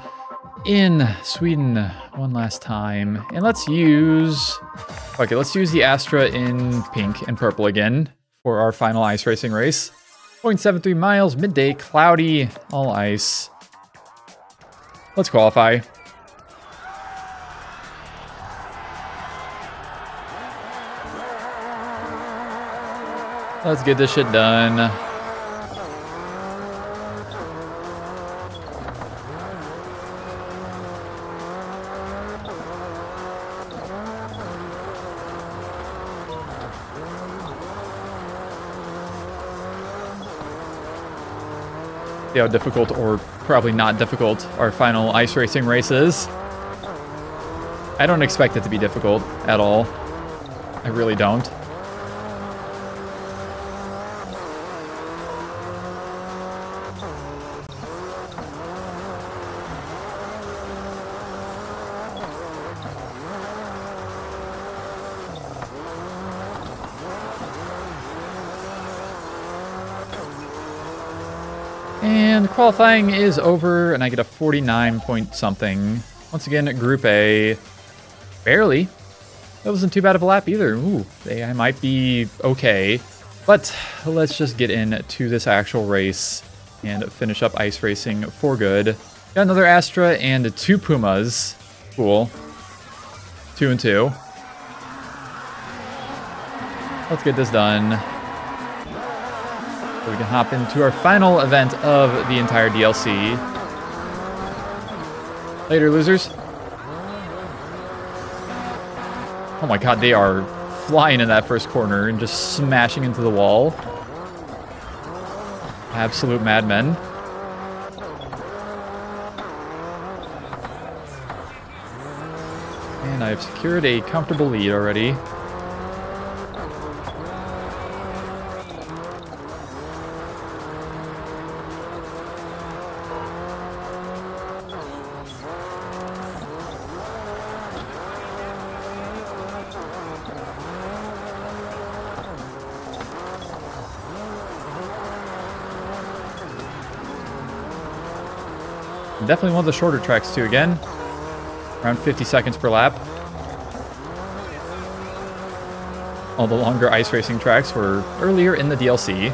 in Sweden one last time. And let's use the Astra in pink and purple again for our final ice racing race. 0.73 miles, midday, cloudy, all ice. Let's qualify. Let's get this shit done. See how difficult, or probably not difficult, our final ice racing race is. I don't expect it to be difficult at all. I really don't. And qualifying is over, and I get a 49 point something. Once again, Group A. Barely. That wasn't too bad of a lap either. Ooh, I might be okay. But let's just get into this actual race and finish up ice racing for good. Got another Astra and 2 Pumas. Cool. 2 and 2. Let's get this done. So we can hop into our final event of the entire DLC. Later, losers. Oh my god, they are flying in that first corner and just smashing into the wall. Absolute madmen. And I've secured a comfortable lead already. Definitely one of the shorter tracks too, again. Around 50 seconds per lap. All the longer ice racing tracks were earlier in the DLC.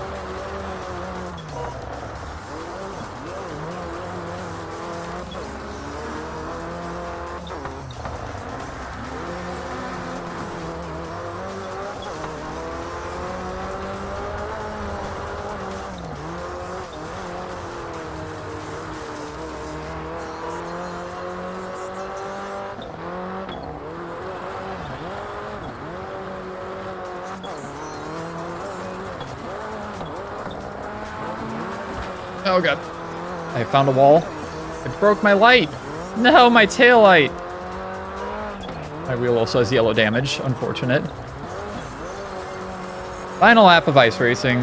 Oh god. I found a wall. It broke my light. No, my tail light. My wheel also has yellow damage. Unfortunate. Final lap of ice racing.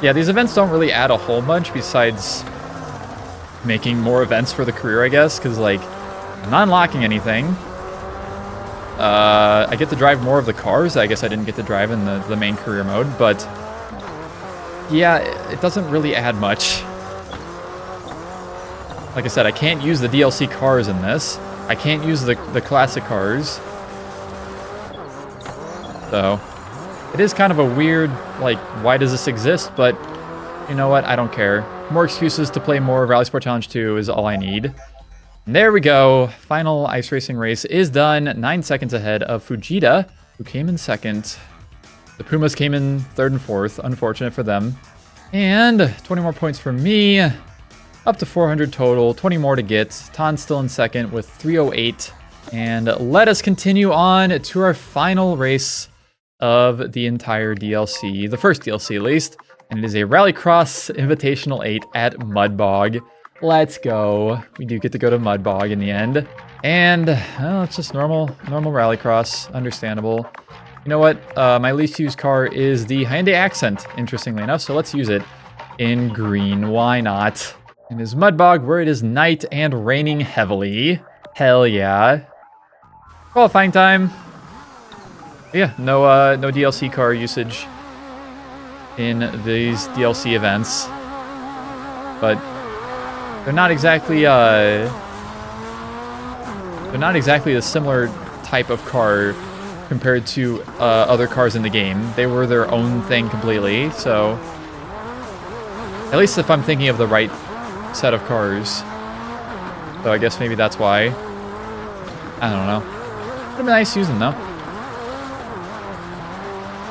Yeah, these events don't really add a whole bunch besides making more events for the career, I guess, because, like, I'm not unlocking anything. I get to drive more of the cars. I guess I didn't get to drive in the main career mode, but yeah, it doesn't really add much. Like I said, I can't use the DLC cars in this. I can't use the classic cars. So, it is kind of a weird, like, why does this exist? But, you know what? I don't care. More excuses to play more RallySport Challenge 2 is all I need. And there we go. Final ice racing race is done. 9 seconds ahead of Fujita, who came in second. The Pumas came in third and fourth. Unfortunate for them. And 20 more points for me. Up to 400 total. 20 more to get. Tan's still in second with 308. And let us continue on to our final race of the entire DLC. The first DLC, at least. And it is a RallyCross Invitational 8 at Mudbog. Let's go. We do get to go to Mudbog in the end. And, well, it's just normal Rallycross. Understandable. You know what? My least used car is the Hyundai Accent, interestingly enough. So let's use it in green. Why not? It is Mudbog, where it is night and raining heavily. Hell yeah. Qualifying time. Yeah, no DLC car usage in these DLC events. But they're not exactly a similar type of car compared to other cars in the game. They were their own thing completely, so at least if I'm thinking of the right set of cars. So I guess maybe that's why. I don't know. Would have been nice using them though.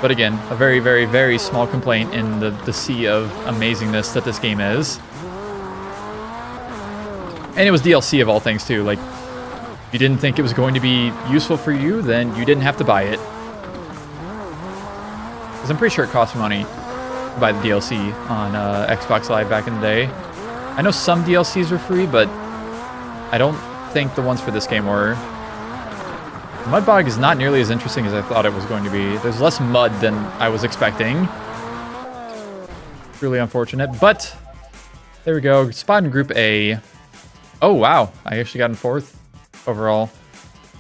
But again, a very, very, very small complaint in the sea of amazingness that this game is. And it was DLC of all things too. Like, if you didn't think it was going to be useful for you, then you didn't have to buy it. Because I'm pretty sure it cost money to buy the DLC on Xbox Live back in the day. I know some DLCs were free, but I don't think the ones for this game were. Mudbog is not nearly as interesting as I thought it was going to be. There's less mud than I was expecting. Really unfortunate, but there we go. Spot in Group A. Oh, wow. I actually got in fourth overall.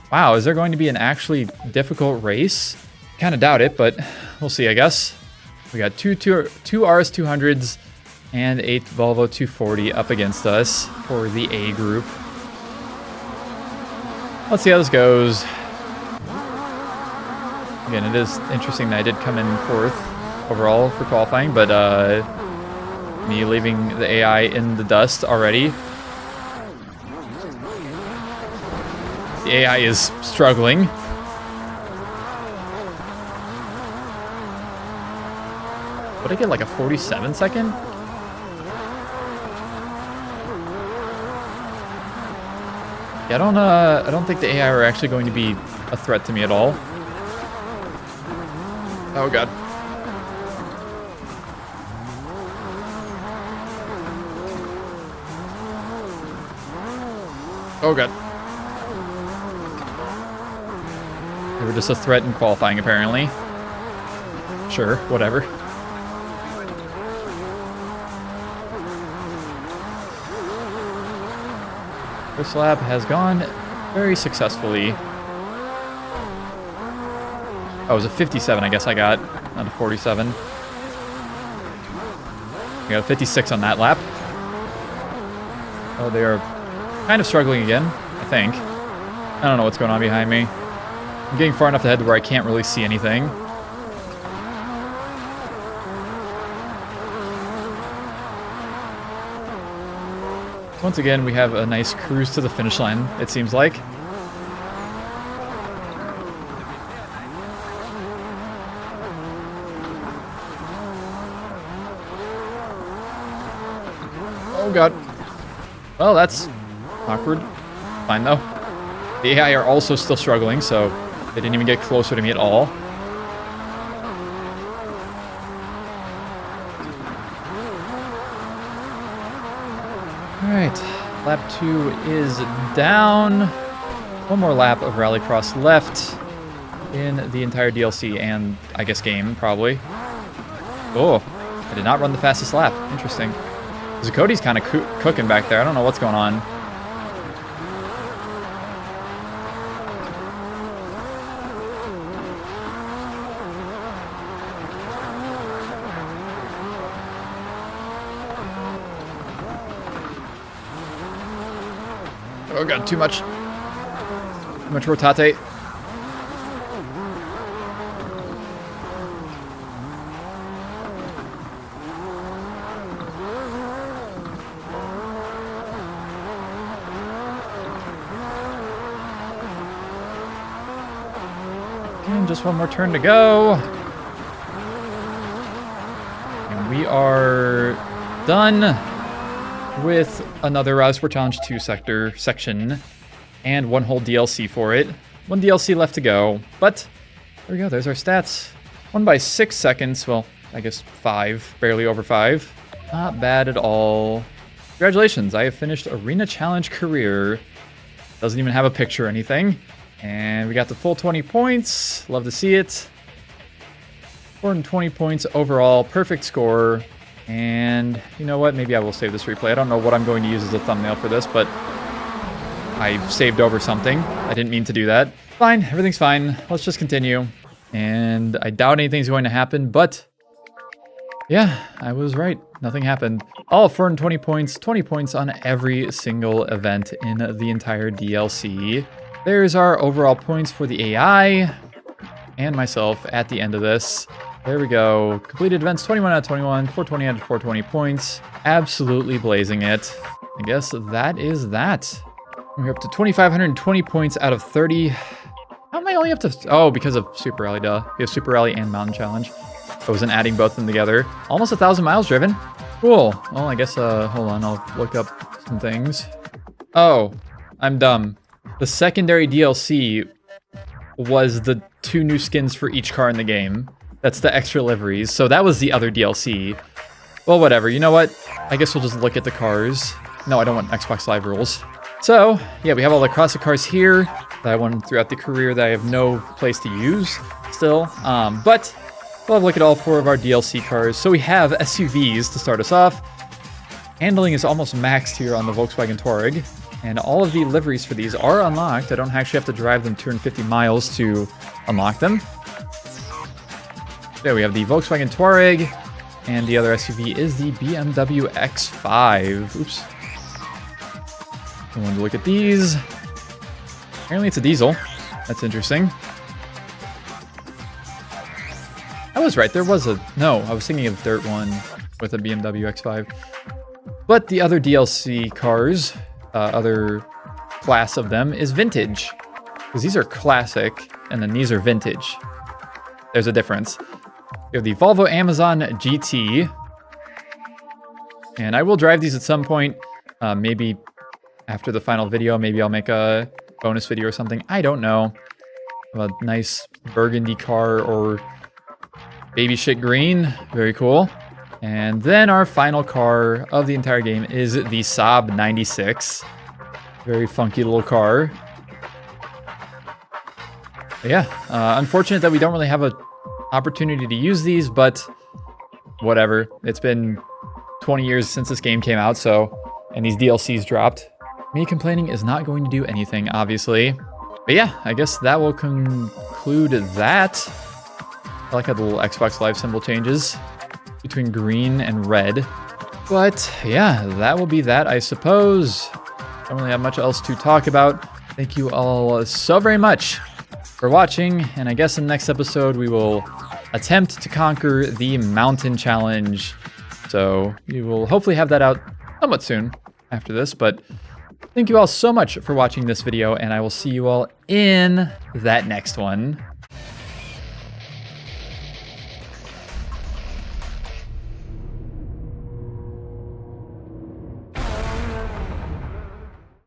Wow, is there going to be an actually difficult race? Kind of doubt it, but we'll see, I guess. We got two RS200s and 8 Volvo 240 up against us for the A group. Let's see how this goes. Again, it is interesting that I did come in fourth overall for qualifying, but me leaving the AI in the dust already. The AI is struggling. Would I get like a 47 second? Yeah, I don't think the AI are actually going to be a threat to me at all. Oh god. Oh god. They were just a threat in qualifying, apparently. Sure, whatever. First lap has gone very successfully. Oh, it was a 57, I guess I got, not a 47. We got a 56 on that lap. Oh, they are kind of struggling again, I think. I don't know what's going on behind me. I'm getting far enough ahead to where I can't really see anything. Once again, we have a nice cruise to the finish line, it seems like. Oh god. Well, that's awkward. Fine though. The AI are also still struggling, so they didn't even get closer to me at all. Alright, lap 2 is down. One more lap of RallyCross left in the entire DLC and, I guess, game, probably. Oh, I did not run the fastest lap. Interesting. Cody's kind of cooking back there. I don't know what's going on. Oh god, too much rotate. And just one more turn to go. And we are done with another RalliSport Challenge 2 section and one whole DLC for it. One DLC left to go, but there we go. There's our stats. Won by 6 seconds. Well, I guess 5, barely over 5. Not bad at all. Congratulations, I have finished Arena Challenge career. Doesn't even have a picture or anything. And we got the full 20 points. Love to see it. 420 points overall. Perfect score. And you know what? Maybe I will save this replay. I don't know what I'm going to use as a thumbnail for this, but I saved over something. I didn't mean to do that. Fine. Everything's fine. Let's just continue. And I doubt anything's going to happen, but yeah, I was right. Nothing happened. All 420 points. 20 points on every single event in the entire DLC. There's our overall points for the AI and myself at the end of this. There we go. Completed events, 21 out of 21, 420 out of 420 points. Absolutely blazing it. I guess that is that. We're up to 2,520 points out of 30. How am I only up to... Oh, because of Super Rally, duh. We have Super Rally and Mountain Challenge. I wasn't adding both of them together. Almost 1,000 miles driven. Cool. Well, I guess, hold on. I'll look up some things. Oh, I'm dumb. The secondary DLC was the 2 new skins for each car in the game. That's the extra liveries. So that was the other DLC. Well, whatever. You know what? I guess we'll just look at the cars. No, I don't want Xbox Live rules. So, yeah, we have all the classic cars here that I won throughout the career that I have no place to use still. But we'll have a look at all 4 of our DLC cars. So we have SUVs to start us off. Handling is almost maxed here on the Volkswagen Touareg. And all of the liveries for these are unlocked. I don't actually have to drive them 250 miles to unlock them. There we have the Volkswagen Touareg, and the other SUV is the BMW X5. Oops. I wanted to look at these. Apparently it's a diesel. That's interesting. I was right, there was a... No, I was thinking of Dirt 1 with a BMW X5. But the other DLC cars, other class of them, is vintage. Because these are classic, and then these are vintage. There's a difference. We have the Volvo Amazon GT. And I will drive these at some point. Maybe after the final video. Maybe I'll make a bonus video or something. I don't know. A nice burgundy car or baby shit green. Very cool. And then our final car of the entire game is the Saab 96. Very funky little car. But yeah, unfortunate that we don't really have a opportunity to use these, but whatever. It's been 20 years since this game came out, and these DLCs dropped. Me complaining is not going to do anything, obviously. But yeah, I guess that will conclude that. I like how the little Xbox Live symbol changes between green and red. But yeah, that will be that, I suppose. Don't really have much else to talk about. Thank you all so very much for watching, and I guess in the next episode we will attempt to conquer the Mountain Challenge. So we will hopefully have that out somewhat soon after this, but thank you all so much for watching this video, and I will see you all in that next one.